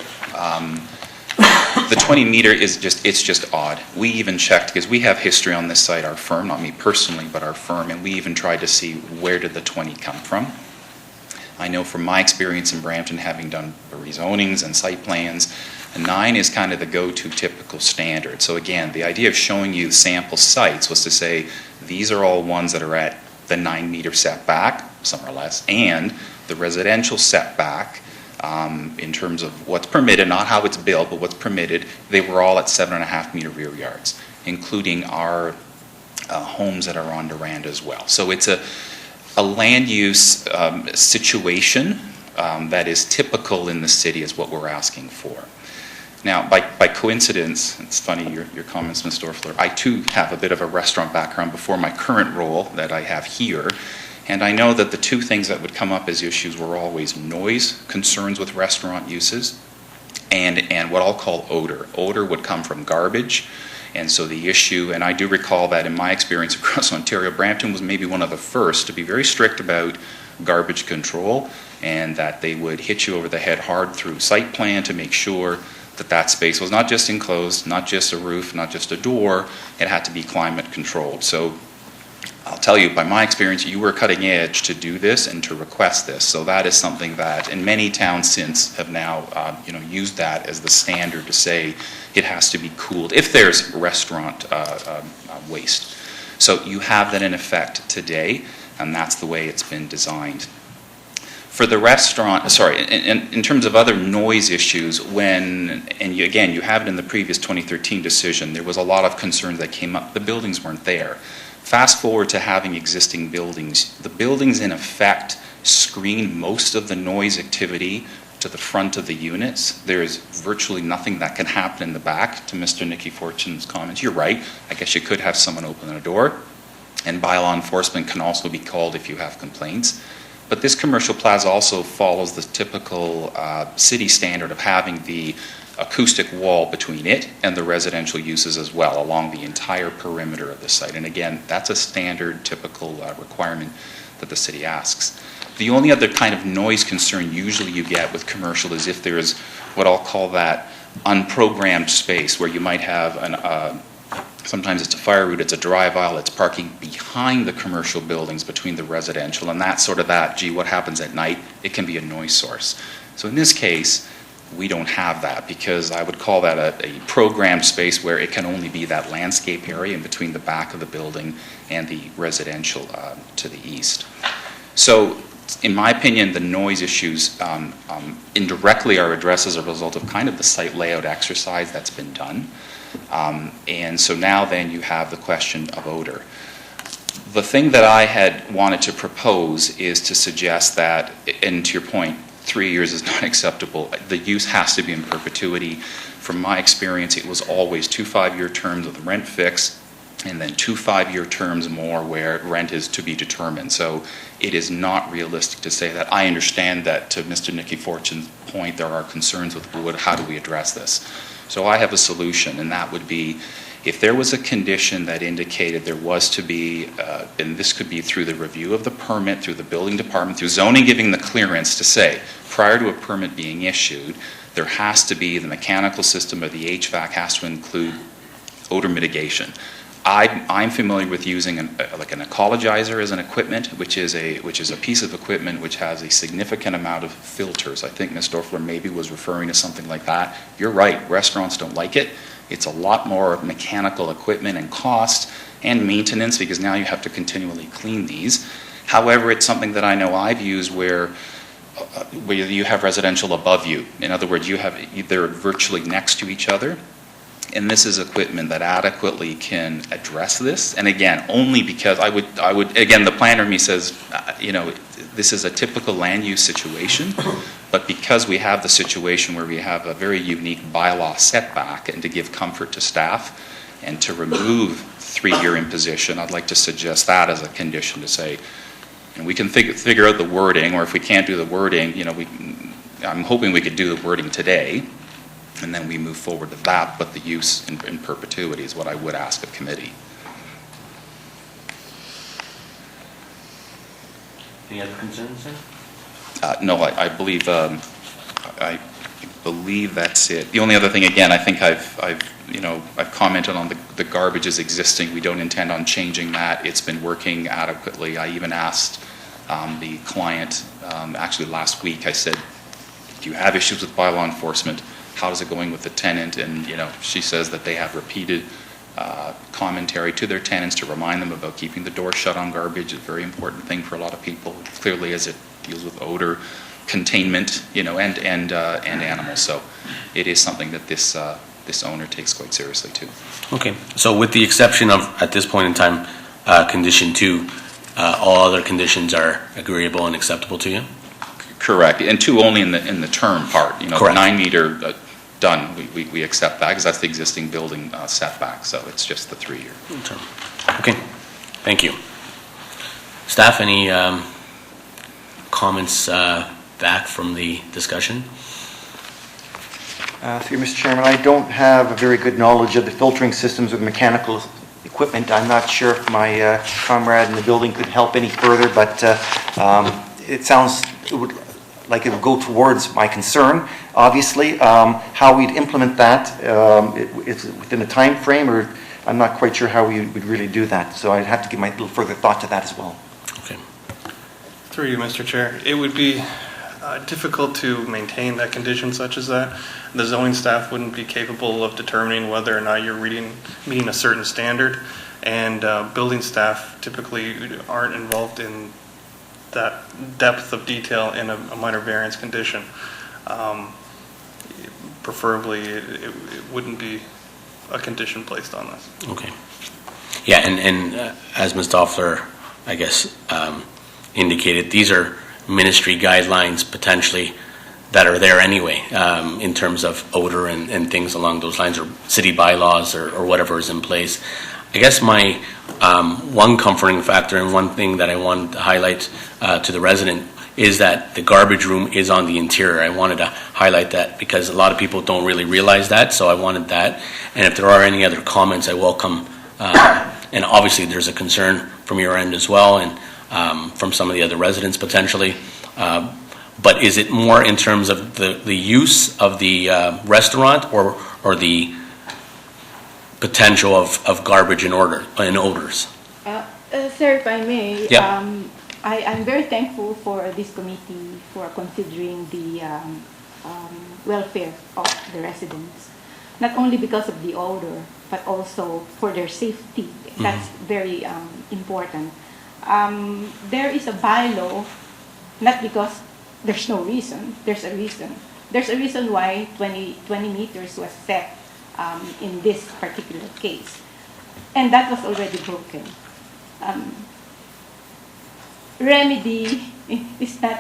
the 20 meter is just odd. We even checked, because we have history on this site, our firm, not me personally, but our firm, and we even tried to see where did the 20 come from. I know from my experience in Brampton, having done rezonings and site plans, a 9 is kind of the go-to typical standard. So again, the idea of showing you sample sites was to say, these are all ones that are at the 9 meter setback, some or less, and the residential setback, in terms of what's permitted, not how it's built, but what's permitted, they were all at 7.5 meter rear yards, including our homes that are on Noranda as well. So it's a land use situation that is typical in the city is what we're asking for. Now, by coincidence, it's funny, your comments, Ms. Dorfler, I too have a bit of a restaurant background before my current role that I have here, and I know that the 2 things that would come up as issues were always noise, concerns with restaurant uses, and what I'll call odor. Odor would come from garbage, and so the issue, and I do recall that in my experience across Ontario, Brampton was maybe one of the first to be very strict about garbage control, and that they would hit you over the head hard through site plan to make sure that that space was not just enclosed, not just a roof, not just a door, it had to be climate controlled. So I'll tell you, by my experience, you were cutting edge to do this and to request this. So that is something that, and many towns since have now, used that as the standard to say it has to be cooled if there's restaurant waste. So you have that in effect today, and that's the way it's been designed. For the restaurant, in terms of other noise issues, again, you have it in the previous 2013 decision, there was a lot of concerns that came up. The buildings weren't there. Fast forward to having existing buildings. The buildings, in effect, screen most of the noise activity to the front of the units. There is virtually nothing that can happen in the back. To Mr. Nicky Fortune's comments, you're right. I guess you could have someone open a door, and bylaw enforcement can also be called if you have complaints. But this commercial plaza also follows the typical city standard of having the acoustic wall between it and the residential uses as well, along the entire perimeter of the site. And again, that's a standard, typical requirement that the city asks. The only other kind of noise concern usually you get with commercial is if there's what I'll call that unprogrammed space, where you might have sometimes it's a fire route, it's a drive aisle, it's parking behind the commercial buildings between the residential, and that's sort of that, gee, what happens at night? It can be a noise source. So in this case, we don't have that, because I would call that a programmed space where it can only be that landscape area in between the back of the building and the residential to the east. So in my opinion, the noise issues indirectly are addressed as a result of kind of the site layout exercise that's been done. And so now then you have the question of odor. The thing that I had wanted to propose is to suggest that, and to your point, 3 years is not acceptable. The use has to be in perpetuity. From my experience, it was always 2 5-year terms with rent fixed, and then 2 5-year terms more where rent is to be determined. So it is not realistic to say that. I understand that, to Mr. Nicky Fortune's point, there are concerns with how do we address this. So I have a solution, and that would be if there was a condition that indicated there was to be, and this could be through the review of the permit, through the building department, through zoning giving the clearance to say, prior to a permit being issued, there has to be the mechanical system or the HVAC has to include odor mitigation. I'm familiar with using like an ecologizer as an equipment, which is a piece of equipment which has a significant amount of filters. I think Ms. Dorfler maybe was referring to something like that. You're right, restaurants don't like it. It's a lot more mechanical equipment and cost and maintenance, because now you have to continually clean these. However, it's something that I know I've used where you have residential above you. In other words, they're virtually next to each other. And this is equipment that adequately can address this. And again, only because I would again, the planner in me says, this is a typical land use situation, but because we have the situation where we have a very unique bylaw setback, and to give comfort to staff and to remove 3-year imposition, I'd like to suggest that as a condition to say, and we can figure out the wording, or if we can't do the wording, I'm hoping we could do the wording today, and then we move forward to that, but the use in perpetuity is what I would ask of committee. Any other concerns, sir? No, I believe that's it. The only other thing, again, I think I've commented on the garbage is existing. We don't intend on changing that. It's been working adequately. I even asked the client, actually last week, I said, do you have issues with bylaw enforcement? How's it going with the tenant? And she says that they have repeated commentary to their tenants to remind them about keeping the door shut on garbage. It's a very important thing for a lot of people, clearly, as it deals with odor containment, and animals. So it is something that this owner takes quite seriously too. Okay, so with the exception of, at this point in time, condition 2, all other conditions are agreeable and acceptable to you? Correct, and 2 only in the term part. Correct. 9-meter done. We accept that because that's the existing building setback. So it's just the 3-year term. Okay, thank you. Staff, any comments back from the discussion? Through Mr. Chairman, I don't have a very good knowledge of the filtering systems with mechanical equipment. I'm not sure if my comrade in the building could help any further, but it sounds like it would go towards my concern. Obviously, how we'd implement that, it's within a time frame, or I'm not quite sure how we would really do that. So I'd have to give my little further thought to that as well. Through you, Mr. Chair. It would be difficult to maintain a condition such as that. The zoning staff wouldn't be capable of determining whether or not you're meeting a certain standard, and building staff typically aren't involved in that depth of detail in a minor variance condition. Preferably, it wouldn't be a condition placed on us. Okay. Yeah, and as Ms. Doffler, I guess, indicated, these are ministry guidelines potentially that are there anyway, in terms of odor and things along those lines, or city bylaws or whatever is in place. I guess my one comforting factor and one thing that I wanted to highlight to the resident is that the garbage room is on the interior. I wanted to highlight that because a lot of people don't really realize that, so I wanted that. And if there are any other comments, I welcome, and obviously there's a concern from your end as well, and from some of the other residents potentially. But is it more in terms of the use of the restaurant or the potential of garbage and odors? Sir, if I may, Yeah. I'm very thankful for this committee for considering the welfare of the residents, not only because of the odor, but also for their safety. That's very important. There is a bylaw, not because there's no reason, there's a reason. There's a reason why 20 meters was set in this particular case. And that was already broken. Remedy is not,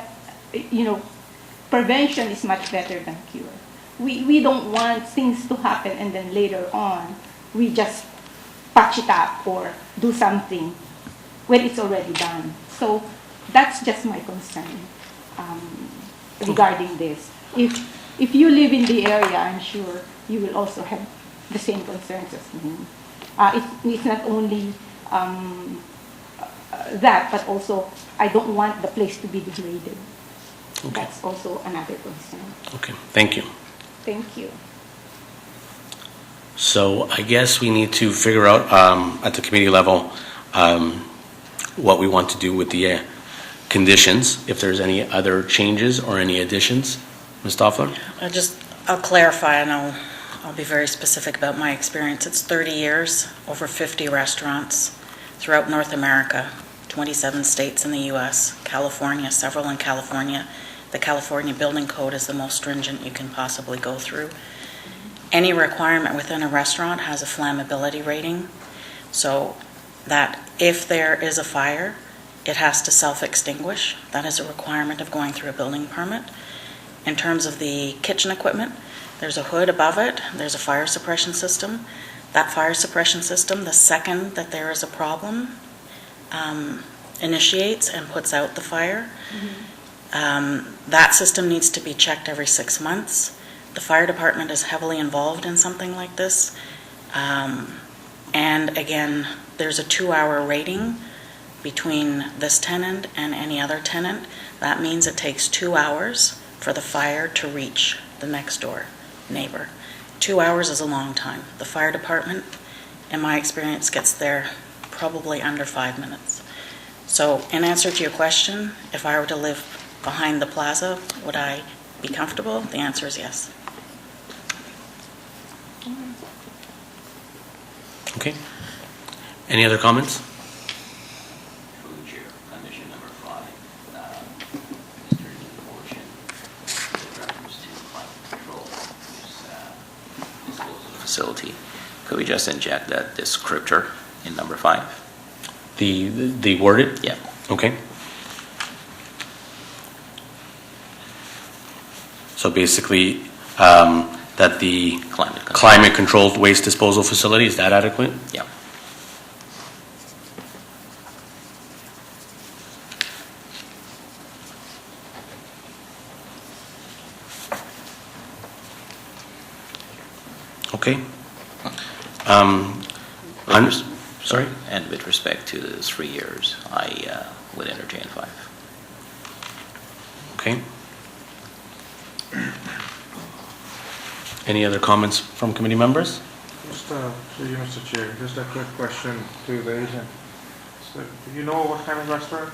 prevention is much better than cure. We don't want things to happen and then later on we just patch it up or do something when it's already done. So that's just my concern regarding this. If you live in the area, I'm sure you will also have the same concerns as me. It's not only that, but also I don't want the place to be degraded. Okay. That's also another concern. Okay, thank you. Thank you. So I guess we need to figure out at the committee level what we want to do with the conditions, if there's any other changes or any additions. Ms. Doffler? I'll clarify, and I'll be very specific about my experience. It's 30 years, over 50 restaurants throughout North America, 27 states in the U.S., California, several in California. The California Building Code is the most stringent you can possibly go through. Any requirement within a restaurant has a flammability rating, so that if there is a fire, it has to self-extinguish. That is a requirement of going through a building permit. In terms of the kitchen equipment, there's a hood above it, there's a fire suppression system. That fire suppression system, the second that there is a problem, initiates and puts out the fire. That system needs to be checked every 6 months. The fire department is heavily involved in something like this. And again, there's a 2-hour rating between this tenant and any other tenant. That means it takes 2 hours for the fire to reach the next door neighbor. 2 hours is a long time. The fire department, in my experience, gets there probably under 5 minutes. So in answer to your question, if I were to live behind the plaza, would I be comfortable? The answer is yes. Okay. Any other comments? Through the chair, condition number 5, Mr. Motion, with reference to climate control, disposal facility. Could we just inject that descriptor in number 5? The worded? Yeah. Okay. So basically, that the climate-controlled waste disposal facility, is that adequate? Yeah. Okay. Sorry? And with respect to the 3 years, I would entertain 5. Okay. Any other comments from committee members? Just, through you, Mr. Chair, just a quick question to the agent. So, do you know what kind of restaurant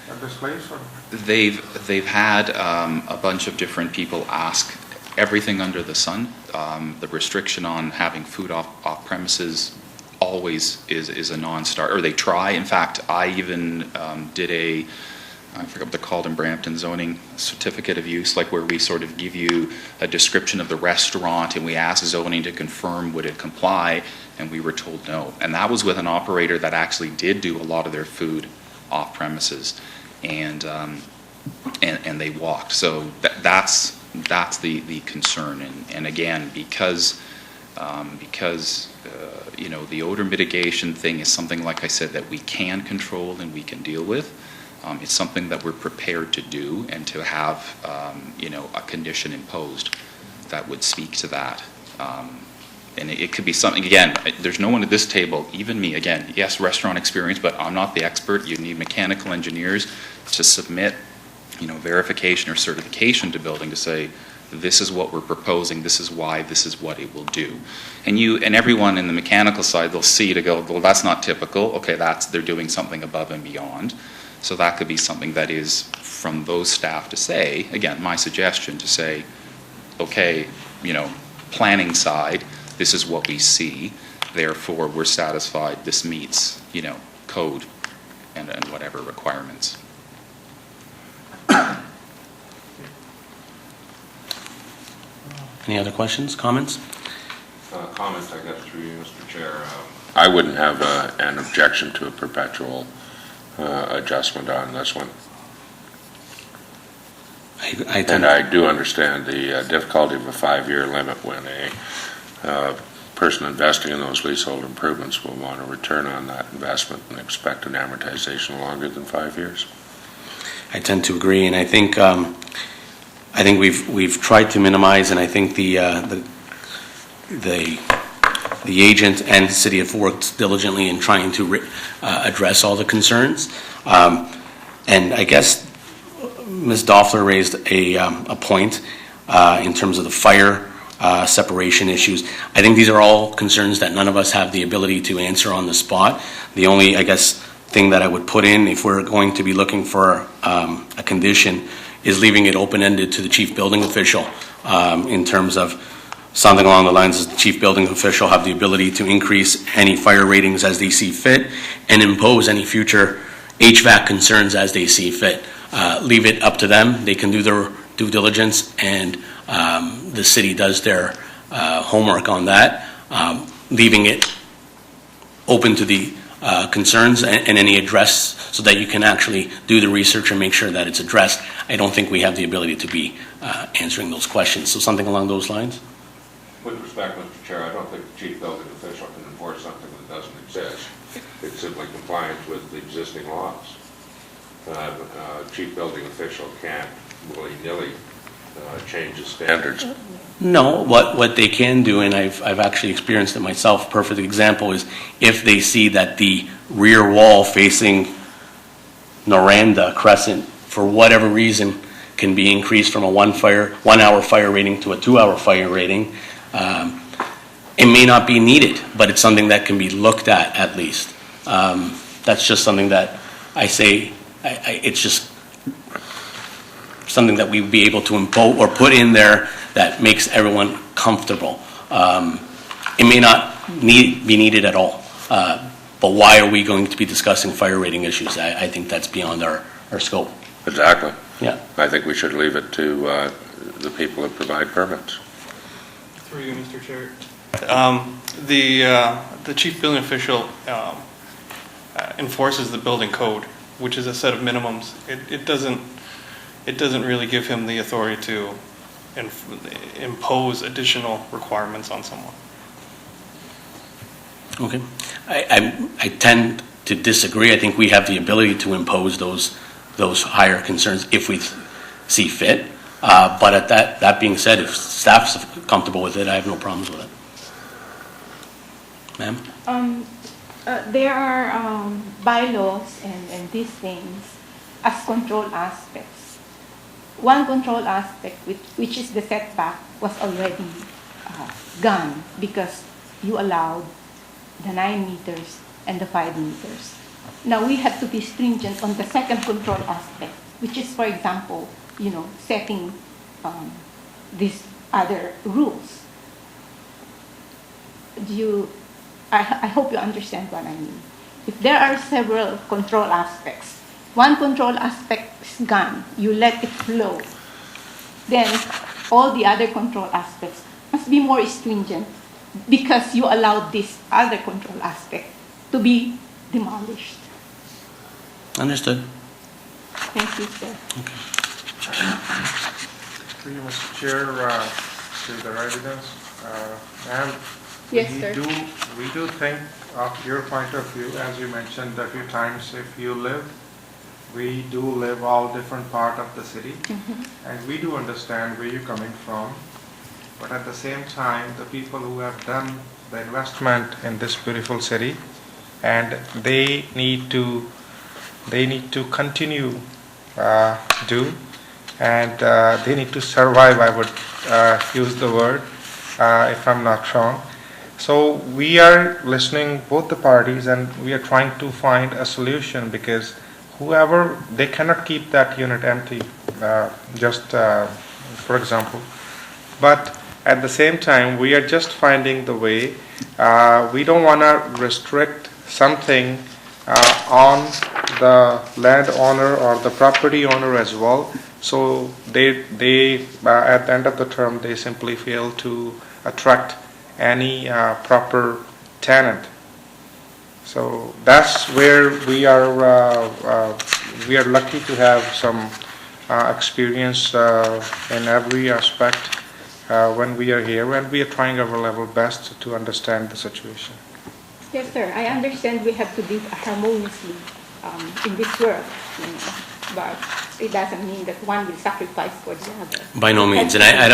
at this place? Or? They've had a bunch of different people ask everything under the sun. The restriction on having food off premises always is a non-starter, or they try. In fact, I even did I forget what they're called in Brampton, zoning certificate of use, like where we sort of give you a description of the restaurant and we ask zoning to confirm would it comply, and we were told no. And that was with an operator that actually did do a lot of their food off premises, and they walked. So that's the concern. And again, because the odor mitigation thing is something, like I said, that we can control and we can deal with. It's something that we're prepared to do, and to have a condition imposed that would speak to that. And it could be something, again, there's no one at this table, even me, again, yes, restaurant experience, but I'm not the expert. You need mechanical engineers to submit verification or certification to building to say, this is what we're proposing, this is why, this is what it will do. And everyone in the mechanical side, they'll see to go, well, that's not typical. Okay, they're doing something above and beyond. So that could be something that is from those staff to say, again, my suggestion to say, okay, planning side, this is what we see, therefore we're satisfied this meets, code and whatever requirements. Any other questions, comments? Comments, I guess, through you, Mr. Chair. I wouldn't have an objection to a perpetual adjustment on this one. And I do understand the difficulty of a 5-year limit when a person investing in those leasehold improvements will want a return on that investment and expect an amortization longer than 5 years. I tend to agree, and I think we've tried to minimize, and I think the agent and the city have worked diligently in trying to address all the concerns. And I guess Ms. Doffler raised a point in terms of the fire separation issues. I think these are all concerns that none of us have the ability to answer on the spot. The only, I guess, thing that I would put in, if we're going to be looking for a condition, is leaving it open-ended to the chief building official in terms of something along the lines of the chief building official have the ability to increase any fire ratings as they see fit and impose any future HVAC concerns as they see fit. Leave it up to them. They can do their due diligence, and the city does their homework on that, leaving it open to the concerns and any address so that you can actually do the research and make sure that it's addressed. I don't think we have the ability to be answering those questions. So something along those lines? With respect, Mr. Chair, I don't think the chief building official can enforce something that doesn't exist. It's simply compliance with the existing laws. Chief building official can't willy-nilly change the standards. No, what they can do, and I've actually experienced it myself, perfect example is if they see that the rear wall facing Noranda Crescent, for whatever reason, can be increased from a 1 hour fire rating to a 2-hour fire rating. It may not be needed, but it's something that can be looked at least. That's just something that I say, it's just something that we'd be able to impose or put in there that makes everyone comfortable. It may not be needed at all, but why are we going to be discussing fire rating issues? I think that's beyond our scope. Exactly. Yeah. I think we should leave it to the people that provide permits. Through you, Mr. Chair. The chief building official enforces the building code, which is a set of minimums. It doesn't really give him the authority to impose additional requirements on someone. Okay. I tend to disagree. I think we have the ability to impose those higher concerns if we see fit. But at that being said, if staff's comfortable with it, I have no problems with it. Ma'am? There are bylaws and these things as control aspects. One control aspect, which is the setback, was already gone because you allowed the 9 meters and the 5 meters. Now we have to be stringent on the second control aspect, which is, for example, setting these other rules. I hope you understand what I mean. If there are several control aspects, one control aspect is gone, you let it flow, then all the other control aspects must be more stringent because you allowed this other control aspect to be demolished. Understood. Thank you, sir. Through you, Mr. Chair, to the residents, and Yes, sir. We do think of your point of view, as you mentioned a few times, we do live all different part of the city, and we do understand where you're coming from, but at the same time, the people who have done the investment in this beautiful city, and they need to continue do, and they need to survive, I would use the word, if I'm not wrong. So we are listening both the parties, and we are trying to find a solution, because they cannot keep that unit empty, for example. But at the same time, we are just finding the way. We don't want to restrict something on the landowner or the property owner as well. So they at the end of the term, they simply fail to attract any proper tenant. So that's where we are lucky to have some experience in every aspect when we are here, and we are trying our level best to understand the situation. Yes, sir. I understand we have to live harmoniously in this world, but it doesn't mean that one will sacrifice for the other. By no means, and I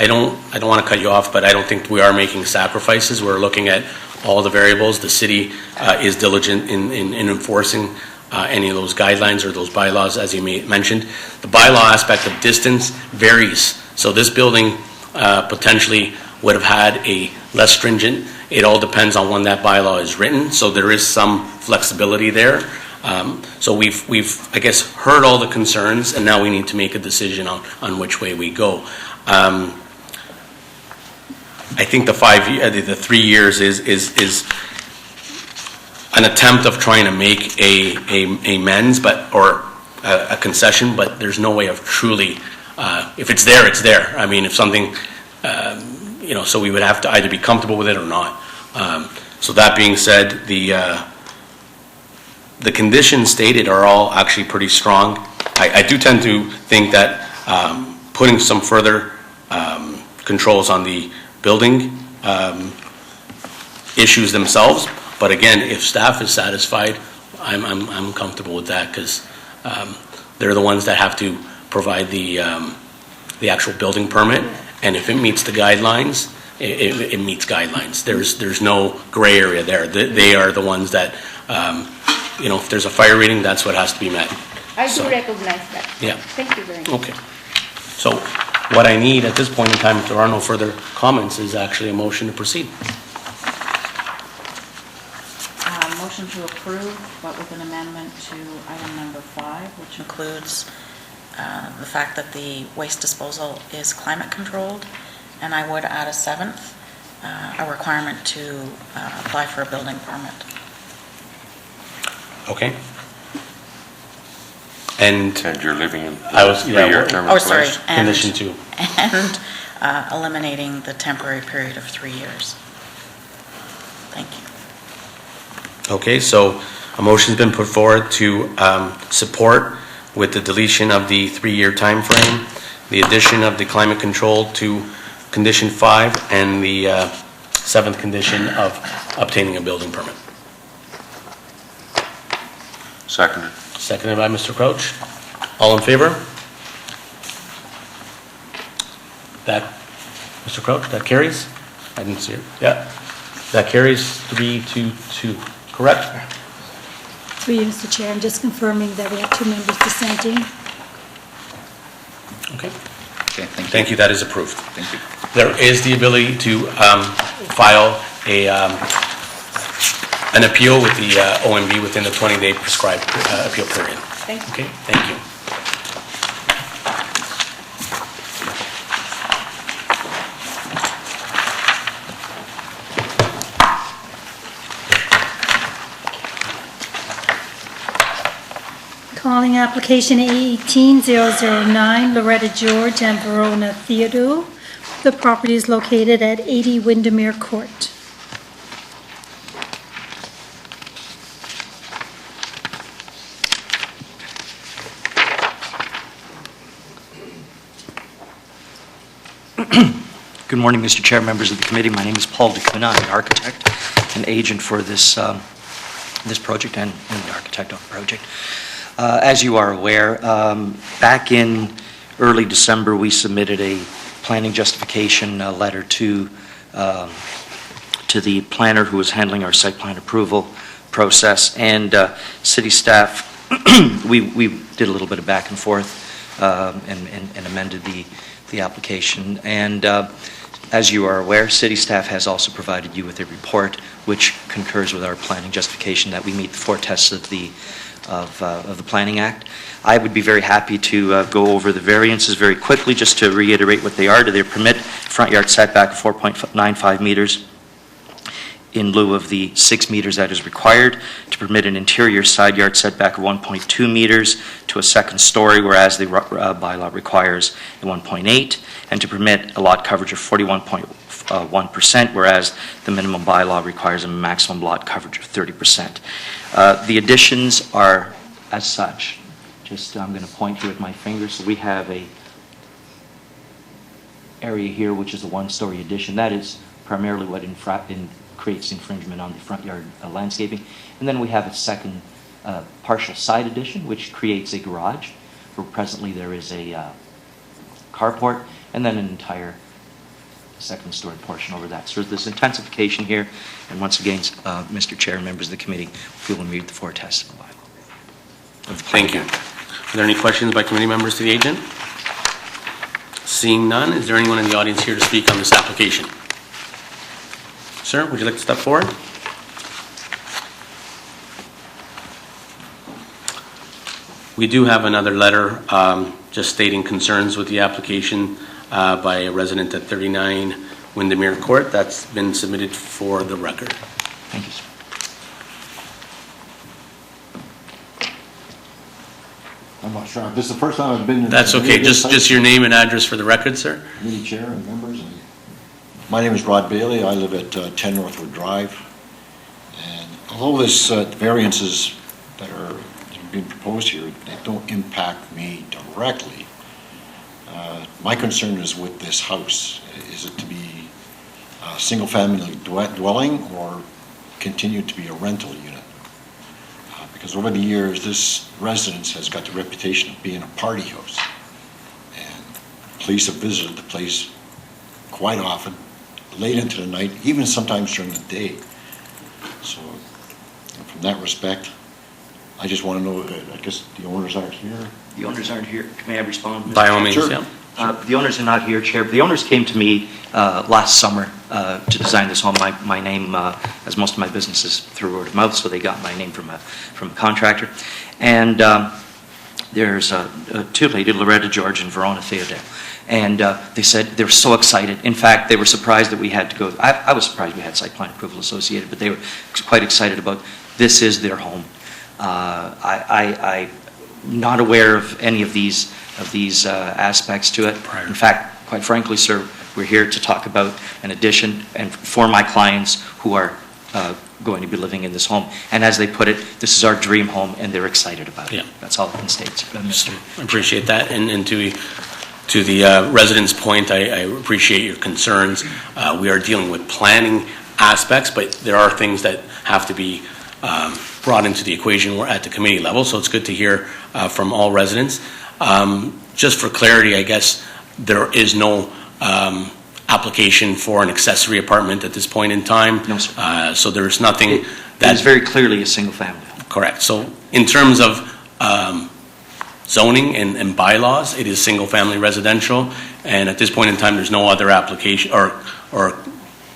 don't want to cut you off, but I don't think we are making sacrifices. We're looking at all the variables. The city is diligent in enforcing any of those guidelines or those bylaws, as you mentioned. The bylaw aspect of distance varies. So this building potentially would have had a less stringent. It all depends on when that bylaw is written. So there is some flexibility there. So we've I guess heard all the concerns, and now we need to make a decision on which way we go. I think the 3 years is an attempt of trying to make a amends, or a concession, but there's no way of truly, if it's there, it's there. I mean, if something, so we would have to either be comfortable with it or not. So that being said, the conditions stated are all actually pretty strong. I do tend to think that putting some further controls on the building issues themselves, but again, if staff is satisfied, I'm comfortable with that, because they're the ones that have to provide the actual building permit, and if it meets the guidelines, it meets guidelines. There's no gray area there. They are the ones that, if there's a fire rating, that's what has to be met. I do recognize that. Yeah. Thank you very much. Okay. So what I need at this point in time, if there are no further comments, is actually a motion to proceed. Motion to approve, but with an amendment to item number 5, which includes the fact that the waste disposal is climate controlled, and I would add a 7th, a requirement to apply for a building permit. Okay. And you're living in three-year term Oh, sorry. Condition 2. And eliminating the temporary period of 3 years. Thank you. Okay, so a motion's been put forward to support with the deletion of the 3-year time frame, the addition of the climate control to condition 5, and the 7th condition of obtaining a building permit. Seconded. Seconded by Mr. Crouch. All in favor? Mr. Crouch, that carries? I didn't see it. Yeah. That carries 3-2. Correct? Through you, Mr. Chair, I'm just confirming that we have 2 members dissenting. Okay. Okay, thank you. Thank you. That is approved. Thank you. there is the ability to file an appeal with the OMB within the 20-day prescribed appeal period. Thank you. Okay, thank you. Calling application 18009, Loretta George and Verona Theodore. The property is located at 80 Windermere Court. Good morning, Mr. Chair, members of the committee. My name is Paul DeCuna. I'm an architect, an agent for this project and the architect on the project. As you are aware, back in early December, we submitted a planning justification letter to the planner who was handling our site plan approval process, and city staff, we did a little bit of back and forth and amended the application. And as you are aware, city staff has also provided you with a report which concurs with our planning justification that we meet the 4 tests of the Planning Act. I would be very happy to go over the variances very quickly, just to reiterate what they are. Do they permit front yard setback of 4.95 meters in lieu of the 6 meters that is required, to permit an interior side yard setback of 1.2 meters to a second story, whereas the bylaw requires 1.8, and to permit a lot coverage of 41.1%, whereas the minimum bylaw requires a maximum lot coverage of 30%. The additions are as such. Just, I'm going to point here with my finger. So we have a area here which is a 1-story addition. That is primarily what creates infringement on the front yard landscaping. And then we have a second partial side addition, which creates a garage, where presently there is a carport, and then an entire second story portion over that. So there's intensification here, and once again, Mr. Chair and members of the committee, we will meet the 4 tests of the bylaw. Thank you. Are there any questions by committee members to the agent? Seeing none, is there anyone in the audience here to speak on this application? Sir, would you like to step forward? We do have another letter just stating concerns with the application by a resident at 39 Windermere Court. That's been submitted for the record. Thank you, sir. I'm not sure. This is the first time I've been in. That's okay. Just your name and address for the record, sir. Committee chair and members. My name is Rod Bailey. I live at 10 Northwood Drive. And although this variances that are being proposed here, they don't impact me directly. My concern is with this house. Is it to be a single-family dwelling or continue to be a rental unit? Because over the years, this residence has got the reputation of being a party house. And police have visited the place quite often, late into the night, even sometimes during the day. So from that respect, I just want to know, I guess the owners aren't here. The owners aren't here. May I respond? By all means, Sure. yeah. The owners are not here, Chair. The owners came to me last summer to design this home. My name, as most of my business is through word of mouth, so they got my name from a contractor. And there's 2 ladies, Loretta George and Verona Theodore. And they said they were so excited. In fact, they were surprised that we had to go. I was surprised we had site plan approval associated, but they were quite excited about this is their home. I'm not aware of any of these aspects to it. In fact, quite frankly, sir, we're here to talk about an addition and for my clients who are going to be living in this home. And as they put it, this is our dream home, and they're excited about it. Yeah. That's all I can state, Mr. I appreciate that. And to the resident's point, I appreciate your concerns. We are dealing with planning aspects, but there are things that have to be brought into the equation at the committee level, so it's good to hear from all residents. Just for clarity, I guess there is no application for an accessory apartment at this point in time. No, sir. So there's nothing that is very clearly a single family. Correct. So in terms of zoning and bylaws, it is single-family residential, and at this point in time, there's no other application or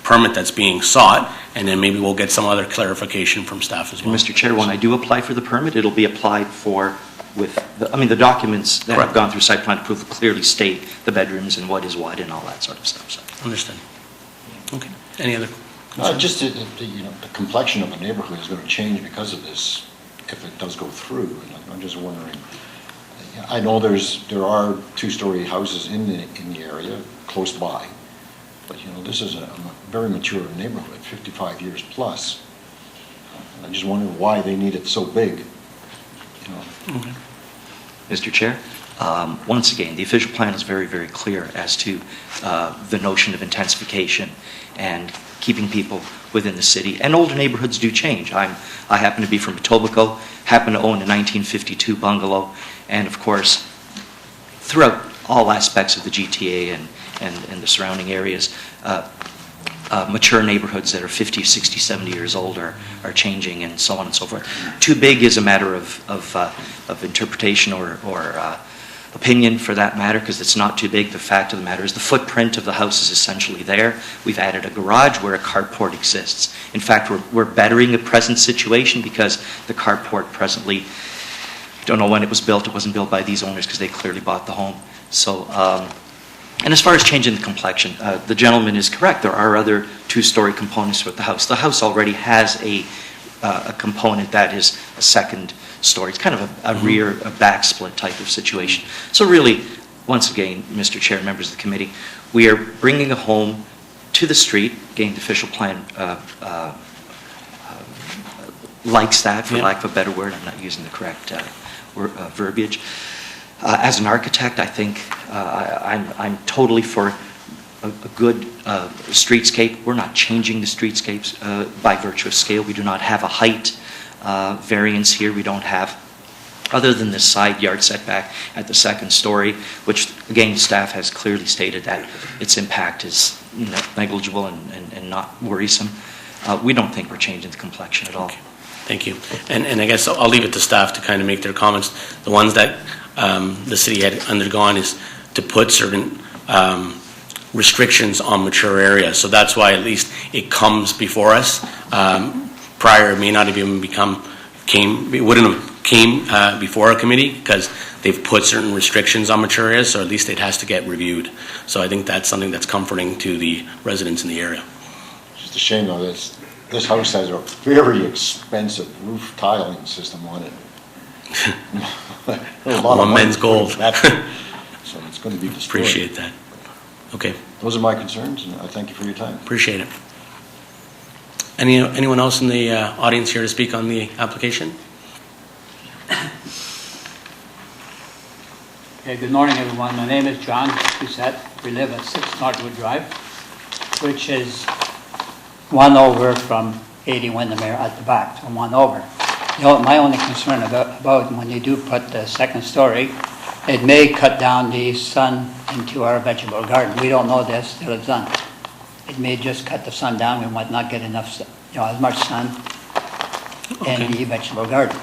permit that's being sought, and then maybe we'll get some other clarification from staff as well. Mr. Chair, when I do apply for the permit, it'll be applied for with, the documents that have gone through site plan approval clearly state the bedrooms and what is what and all that sort of stuff. So. Understood. Okay. Any other? Just the complexion of a neighborhood is going to change because of this, if it does go through. And I'm just wondering. I know there are two-story houses in the area close by, but this is a very mature neighborhood, 55 years plus. I just wonder why they need it so big. Okay. Mr. Chair, once again, the official plan is very, very clear as to the notion of intensification and keeping people within the city. And older neighborhoods do change. I happen to be from Etobicoke, happen to own a 1952 bungalow, and of course, throughout all aspects of the GTA and the surrounding areas, mature neighborhoods that are 50, 60, 70 years old are changing, and so on and so forth. Too big is a matter of interpretation or opinion, for that matter, because it's not too big. The fact of the matter is the footprint of the house is essentially there. We've added a garage where a carport exists. In fact, we're bettering the present situation because the carport presently, don't know when it was built. It wasn't built by these owners because they clearly bought the home. So, and as far as changing the complexion, the gentleman is correct. There are other two-story components with the house. The house already has a component that is a second story. It's kind of a rear, a back split type of situation. So really, once again, Mr. Chair, members of the committee, we are bringing a home to the street. Again, the official plan likes that, for lack of a better word. I'm not using the correct verbiage. As an architect, I think I'm totally for a good streetscape. We're not changing the streetscapes by virtue of scale. We do not have a height variance here. We don't have, other than the side yard setback at the second story, which again staff has clearly stated that its impact is negligible and not worrisome. We don't think we're changing the complexion at all. Okay. Thank you. And I guess I'll leave it to staff to kind of make their comments. The ones that the city had undergone is to put certain restrictions on mature areas. So that's why at least it comes before us. Prior, it may not have even it wouldn't have came before a committee because they've put certain restrictions on mature areas, so at least it has to get reviewed. So I think that's something that's comforting to the residents in the area. Just a shame though, this house has a very expensive roof tiling system on it. One men's gold. So it's going to be destroyed. Appreciate that. Okay. Those are my concerns, and I thank you for your time. Appreciate it. Anyone else in the audience here to speak on the application? Okay, good morning, everyone. My name is John Doucette. We live at 6 Northwood Drive, which is one over from 80 Windermere at the back, so one over. My only concern about when you do put the second story, it may cut down the sun into our vegetable garden. We don't know this till it's done. It may just cut the sun down. We might not get enough, as much sun in the vegetable garden.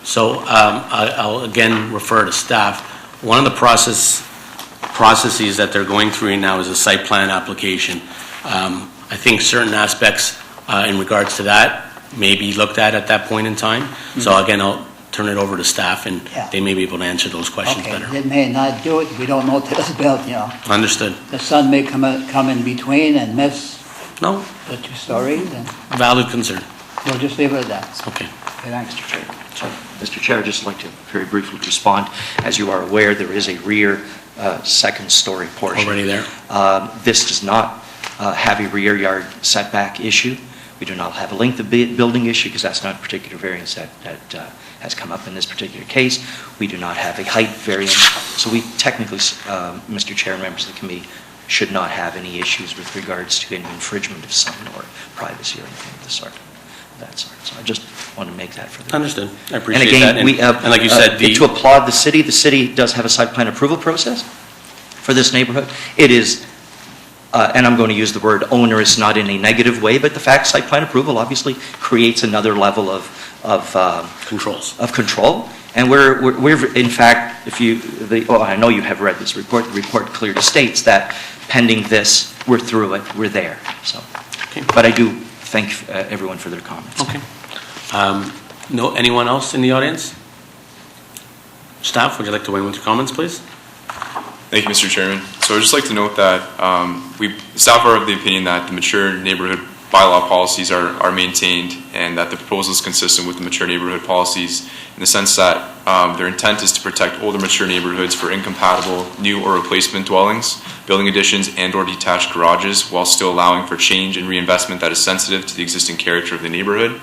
So I'll again refer to staff. One of the processes that they're going through now is a site plan application. I think certain aspects in regards to that may be looked at that point in time. Mm-hmm. So again, I'll turn it over to staff, and they may be able to answer those questions better. They may not do it. We don't know till it's built, Understood. The sun may come in between and miss the 2 stories. And valid concern. We'll just leave it at that. Okay. Thanks, Mr. Chair. So, Mr. Chair, I'd just like to very briefly respond. As you are aware, there is a rear second story portion. Already there? This does not have a rear yard setback issue. We do not have a length of building issue because that's not a particular variance that has come up in this particular case. We do not have a height variance. So we technically, Mr. Chair and members of the committee, should not have any issues with regards to any infringement of sun or privacy or anything of the sort. So I just want to make that for the Understood. I appreciate that. And like you said, to applaud the city does have a site plan approval process for this neighborhood. It is, and I'm going to use the word onerous, not in a negative way, but the fact site plan approval obviously creates another level of Controls. Of control. And we're in fact, I know you have read this report. The report clearly states that pending this, we're through it, we're there. So, but I do thank everyone for their comments. Okay. No, anyone else in the audience? Staff, would you like to weigh in with your comments, please? Thank you, Mr. Chairman. So I'd just like to note that staff are of the opinion that the mature neighborhood bylaw policies are maintained and that the proposal is consistent with the mature neighborhood policies in the sense that their intent is to protect older mature neighborhoods for incompatible new or replacement dwellings, building additions and/or detached garages while still allowing for change and reinvestment that is sensitive to the existing character of the neighborhood.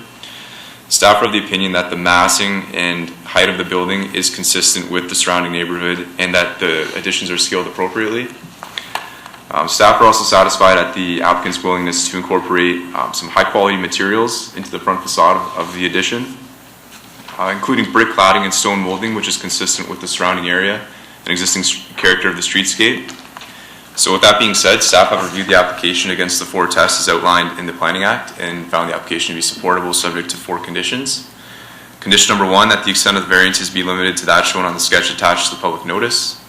Staff are of the opinion that the massing and height of the building is consistent with the surrounding neighborhood and that the additions are scaled appropriately. Staff are also satisfied at the applicant's willingness to incorporate some high-quality materials into the front facade of the addition, including brick cladding and stone molding, which is consistent with the surrounding area and existing character of the streetscape. So with that being said, staff have reviewed the application against the 4 tests as outlined in the Planning Act and found the application to be supportable subject to 4 conditions. Condition number 1, that the extent of the variances be limited to that shown on the sketch attached to the public notice.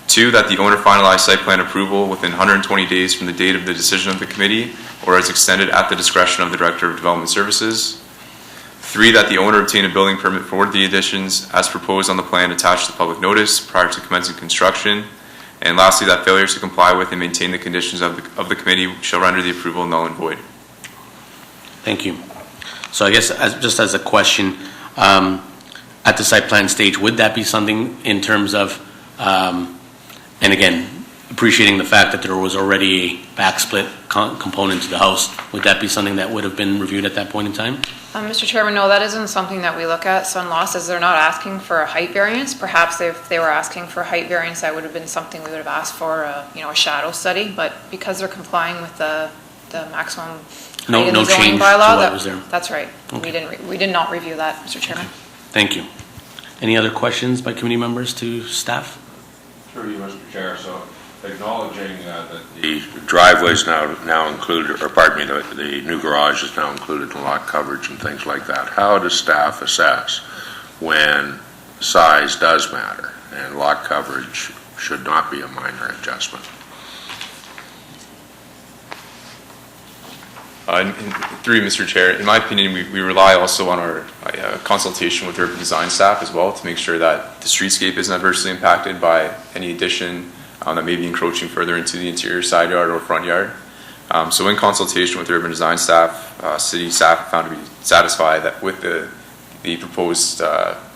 2, that the owner finalize site plan approval within 120 days from the date of the decision of the committee or as extended at the discretion of the Director of Development Services. 3, that the owner obtain a building permit for the additions as proposed on the plan attached to the public notice prior to commencing construction. And lastly, that failure to comply with and maintain the conditions of the committee shall render the approval null and void. Thank you. So I guess just as a question, at the site plan stage, would that be something in terms of, and again, appreciating the fact that there was already a backsplit component to the house, would that be something that would have been reviewed at that point in time? Mr. Chairman, no, that isn't something that we look at. Sun Law says they're not asking for a height variance. Perhaps if they were asking for a height variance, that would have been something we would have asked for, a shadow study. But because they're complying with the maximum height in the zoning bylaw, what was there. That's right. Okay. We did not review that, Mr. Chairman. Okay. Thank you. Any other questions by committee members to staff? Through you, Mr. Chair. So acknowledging that the driveway is now included, or pardon me, the new garage is now included in lot coverage and things like that. How does staff assess when size does matter and lot coverage should not be a minor adjustment? Through you, Mr. Chair, in my opinion, we rely also on our consultation with urban design staff as well to make sure that the streetscape isn't adversely impacted by any addition that may be encroaching further into the interior side yard or front yard. So in consultation with urban design staff, city staff found to be satisfied that with the proposed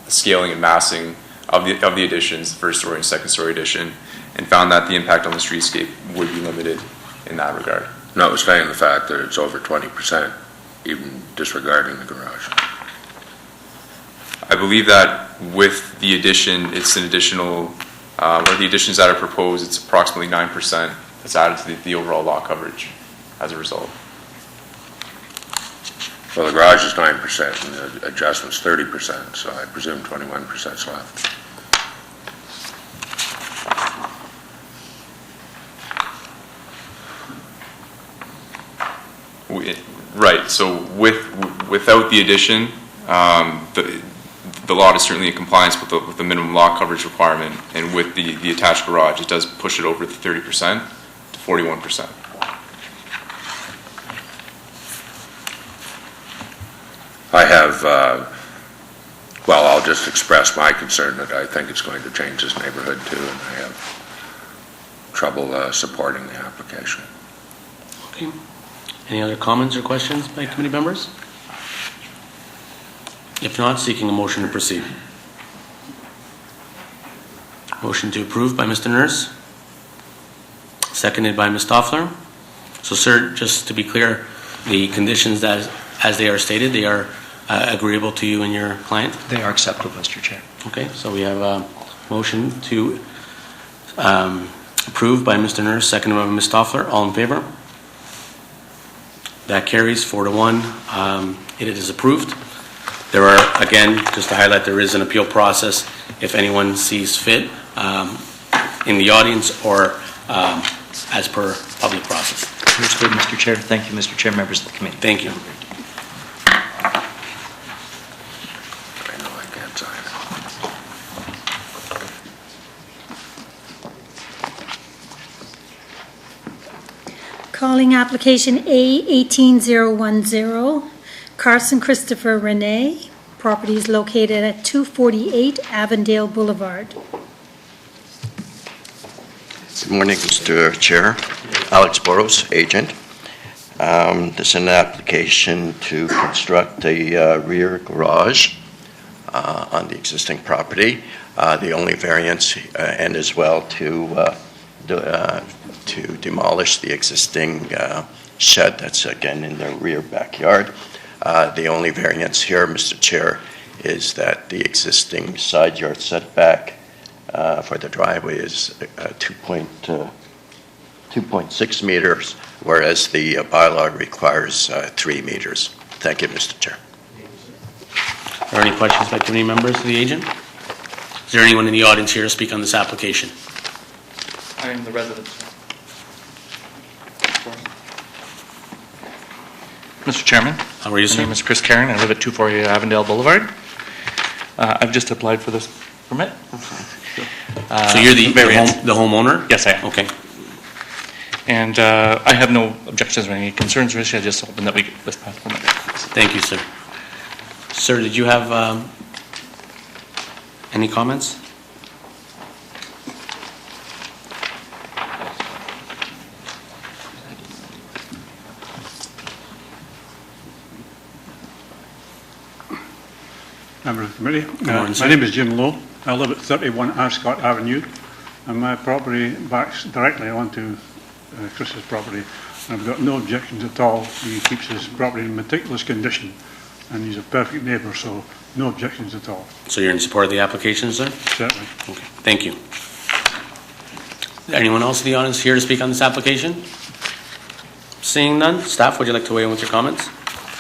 scaling and massing of the additions, the first story and second story addition, and found that the impact on the streetscape would be limited in that regard. Notwithstanding the fact that it's over 20%, even disregarding the garage. I believe that with the addition, it's an additional, or the additions that are proposed, it's approximately 9% that's added to the overall lot coverage as a result. Well, the garage is 9% and the adjustment's 30%, so I presume 21% is left. Right, so without the addition, the lot is certainly in compliance with the minimum lot coverage requirement, and with the attached garage, it does push it over the 30% to 41%. I have, well, I'll just express my concern that I think it's going to change this neighborhood too, and I have trouble supporting the application. Okay. Any other comments or questions by committee members? If not, seeking a motion to proceed. Motion to approve by Mr. Nurse. Seconded by Ms. Stoffler. So, sir, just to be clear, the conditions as they are stated, they are agreeable to you and your client? They are acceptable, Mr. Chair. Okay, so we have a motion to approve by Mr. Nurse, seconded by Ms. Stoffler. All in favor? That carries 4-1. It is approved. There are, again, just to highlight, there is an appeal process if anyone sees fit in the audience or as per public process. Understood, Mr. Chair. Thank you, Mr. Chair, members of the committee. Thank you. Calling application A18010, Carson Christopher Renee. Property is located at 248 Avondale Boulevard. Good morning, Mr. Chair. Alex Boros, agent. This is an application to construct a rear garage on the existing property. The only variance, and as well to demolish the existing shed that's again in the rear backyard. The only variance here, Mr. Chair, is that the existing side yard setback for the driveway is 2.6 meters, whereas the bylaw requires 3 meters. Thank you, Mr. Chair. Are there any questions by committee members of the agent? Is there anyone in the audience here to speak on this application? I am the resident. Mr. Chairman. How are you, sir? My name is Chris Karen. I live at 248 Avondale Boulevard. I've just applied for this permit. So you're the homeowner? Yes, I am. Okay. And I have no objections or any concerns or issues. I just hoping that we get this past permit. Thank you, sir. Sir, did you have any comments? Member of the committee. Morning, My name is Jim Lowe. I live at 31 Ascot Avenue, and my property backs directly onto Chris's property. And I've got no objections at all. He keeps his property in meticulous condition, and he's a perfect neighbour, so no objections at all. So you're in support of the application, sir? Certainly. Okay, thank you. Anyone else in the audience here to speak on this application? Seeing none, staff, would you like to weigh in with your comments?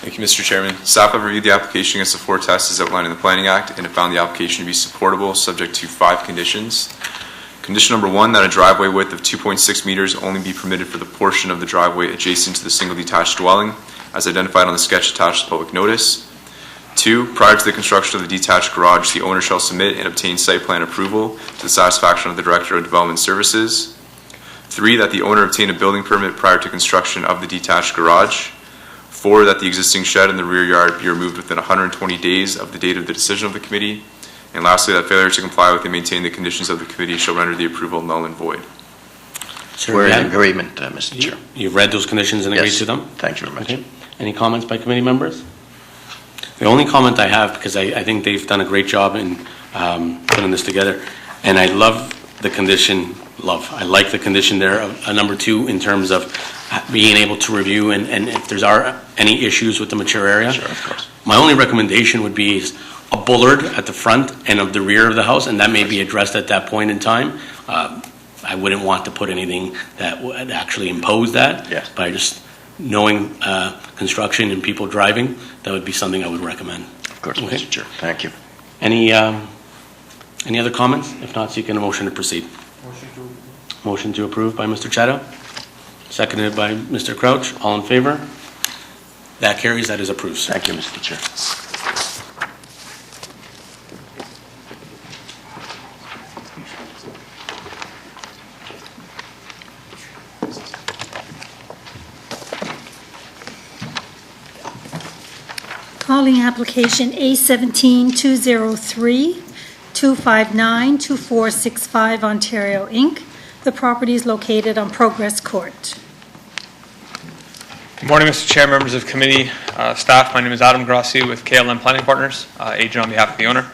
Thank you, Mr. Chairman. Staff have reviewed the application against the 4 tests as outlined in the Planning Act and have found the application to be supportable, subject to 5 conditions. Condition number 1, that a driveway width of 2.6 meters only be permitted for the portion of the driveway adjacent to the single detached dwelling, as identified on the sketch attached to public notice. 2, prior to the construction of the detached garage, the owner shall submit and obtain site plan approval to the satisfaction of the Director of Development Services. 3, that the owner obtain a building permit prior to construction of the detached garage. 4, that the existing shed in the rear yard be removed within 120 days of the date of the decision of the committee. And lastly, that failure to comply with and maintain the conditions of the committee shall render the approval null and void. Sir, We're in agreement, Mr. Chair. You've read those conditions and agreed Yes. to them? Thank you very much. Okay. Any comments by committee members? The only comment I have, because I think they've done a great job in putting this together, and I love the condition, I like the condition there of number 2 in terms of being able to review and if there are any issues with the mature area. Sure, of course. My only recommendation would be a bollard at the front and of the rear of the house, and that may be addressed at that point in time. I wouldn't want to put anything that would actually impose that. Yes. But I just, knowing construction and people driving, that would be something I would recommend. Of course, Okay. Mr. Chair. Thank you. Any other comments? If not, seeking a motion to proceed. Motion to approve by Mr. Chatto, seconded by Mr. Crouch. All in favor? That carries. That is approved. Thank you, Mr. Chair. Calling application A17203, 259-2465 Ontario, Inc. The property is located on Progress Court. Good morning, Mr. Chair, members of committee, staff. My name is Adam Grossi with KLM Planning Partners, agent on behalf of the owner.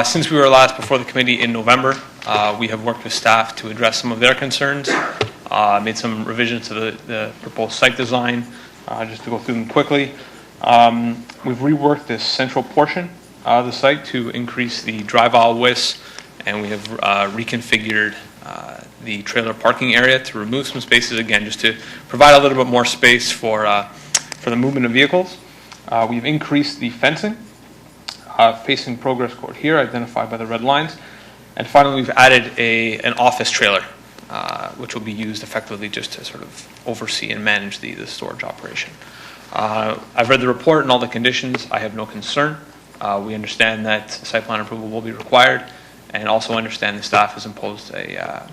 Since we were last before the committee in November, we have worked with staff to address some of their concerns, made some revisions to the proposed site design, just to go through them quickly. We've reworked this central portion of the site to increase the drive aisle widths, and we have reconfigured the trailer parking area to remove some spaces, again, just to provide a little bit more space for the movement of vehicles. We've increased the fencing facing Progress Court here, identified by the red lines. And finally, we've added an office trailer, which will be used effectively just to sort of oversee and manage the storage operation. I've read the report and all the conditions. I have no concern. We understand that site plan approval will be required, and also understand the staff has imposed a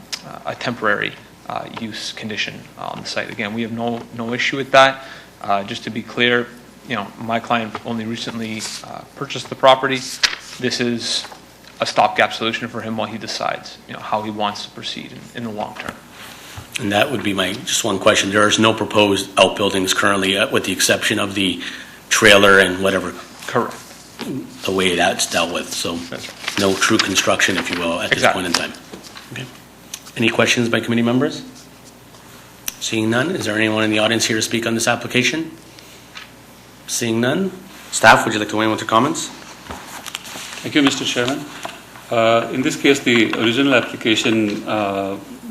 temporary use condition on the site. Again, we have no issue with that. Just to be clear, my client only recently purchased the property. This is a stopgap solution for him while he decides, how he wants to proceed in the long term. And that would be my, just one question. There is no proposed outbuildings currently, with the exception of the trailer and whatever. Correct. The way that's dealt with, so no true construction, if you will, at this point in time. Okay. Any questions by committee members? Seeing none, is there anyone in the audience here to speak on this application? Seeing none. Staff, would you like to weigh in with your comments? Thank you, Mr. Chairman. In this case, the original application,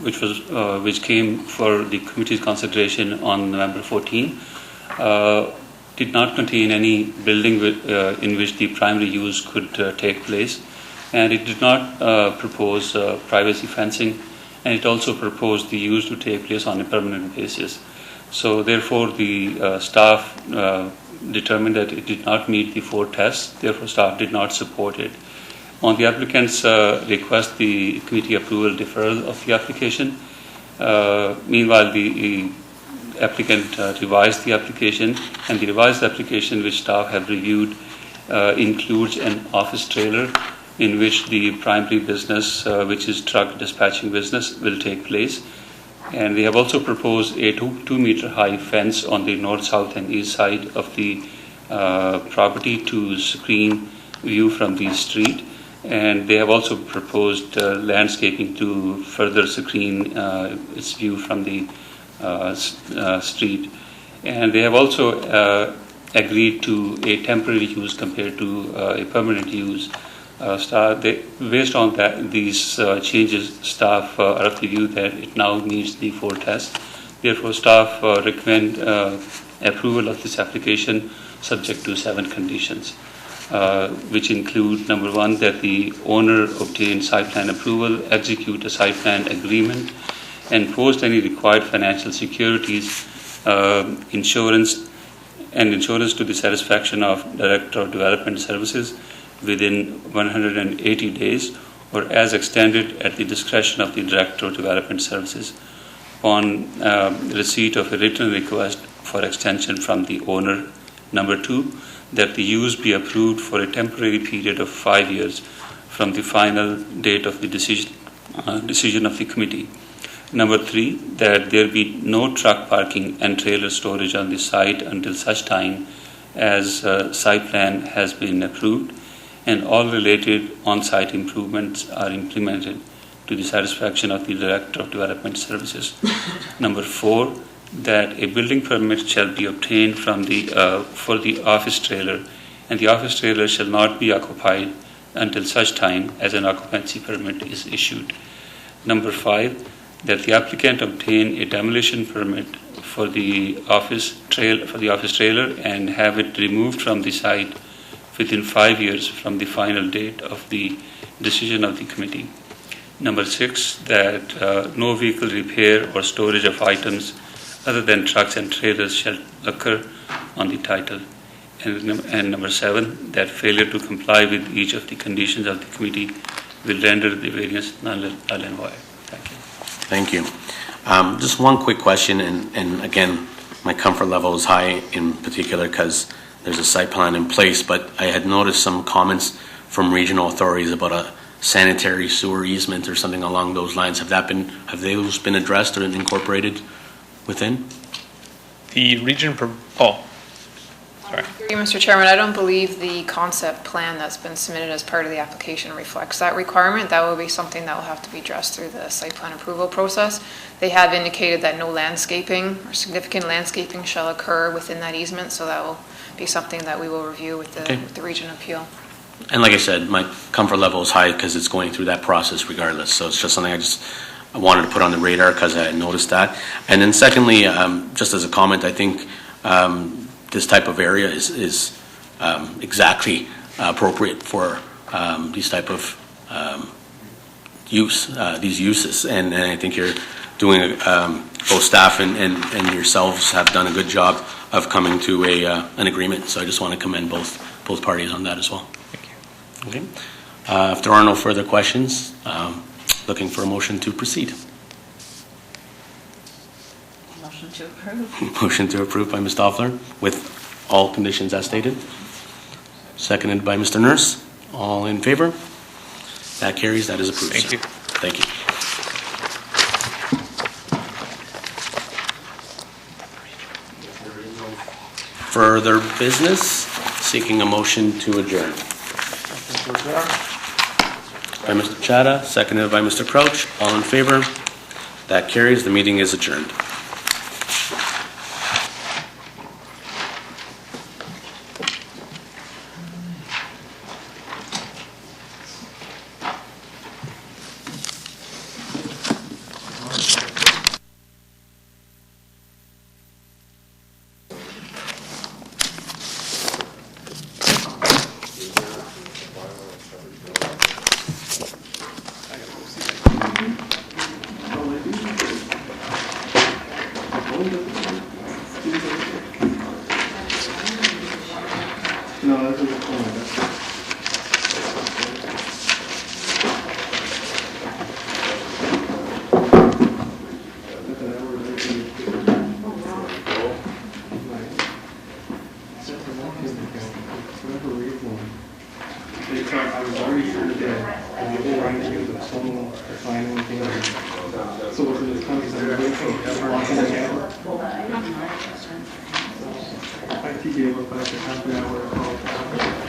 which came for the committee's consideration on November 14, did not contain any building in which the primary use could take place, and it did not propose privacy fencing, and it also proposed the use to take place on a permanent basis. So therefore, the staff determined that it did not meet the 4 tests, therefore staff did not support it. On the applicant's request, the committee approval deferral of the application. Meanwhile, the applicant revised the application, and the revised application which staff have reviewed includes an office trailer in which the primary business, which is truck dispatching business, will take place. And they have also proposed a 2-meter high fence on the north, south, and east side of the property to screen view from the street. And they have also proposed landscaping to further screen its view from the street. And they have also agreed to a temporary use compared to a permanent use. Based on these changes, staff are of the view that it now meets the 4 tests. Therefore, staff recommend approval of this application subject to 7 conditions. Which include, number 1, that the owner obtain site plan approval, execute a site plan agreement, and post any required financial securities, insurance to the satisfaction of Director of Development Services within 180 days, or as extended at the discretion of the Director of Development Services on receipt of a written request for extension from the owner. Number 2, that the use be approved for a temporary period of 5 years from the final date of the decision of the committee. Number 3, that there be no truck parking and trailer storage on the site until such time as site plan has been approved and all related on-site improvements are implemented to the satisfaction of the Director of Development Services. Number 4, that a building permit shall be obtained for the office trailer, and the office trailer shall not be occupied until such time as an occupancy permit is issued. Number 5, that the applicant obtain a demolition permit for the office trailer and have it removed from the site within 5 years from the final date of the decision of the committee. Number 6, that no vehicle repair or storage of items other than trucks and trailers shall occur on the title. And number 7, that failure to comply with each of the conditions of the committee will render the variance null and void. Thank you. Thank you. Just one quick question, and again, my comfort level is high in particular because there's a site plan in place, but I had noticed some comments from regional authorities about a sanitary sewer easement or something along those lines. Have those been addressed or incorporated within? The region, sorry. Through you, Mr. Chairman, I don't believe the concept plan that's been submitted as part of the application reflects that requirement. That will be something that will have to be addressed through the site plan approval process. They have indicated that no landscaping or significant landscaping shall occur within that easement, so that will be something that we will review with the region appeal. And like I said, my comfort level is high because it's going through that process regardless. So it's just something I wanted to put on the radar because I had noticed that. And then secondly, just as a comment, I think this type of area is exactly appropriate for these type of these uses. And I think you're doing, both staff and yourselves have done a good job of coming to an agreement. So I just want to commend both parties on that as well. Thank you. Okay. If there are no further questions, looking for a motion to proceed. to approve. Motion to approve by Ms. Doffler with all conditions as stated. Seconded by Mr. Nurse. All in favor? That carries. That is approved. Thank sir. you. Thank you. Further business, seeking a motion to adjourn. By Mr. Chada, seconded by Mr. Crouch. All in favor? That carries. The meeting is adjourned. IT gave up like a half an hour call.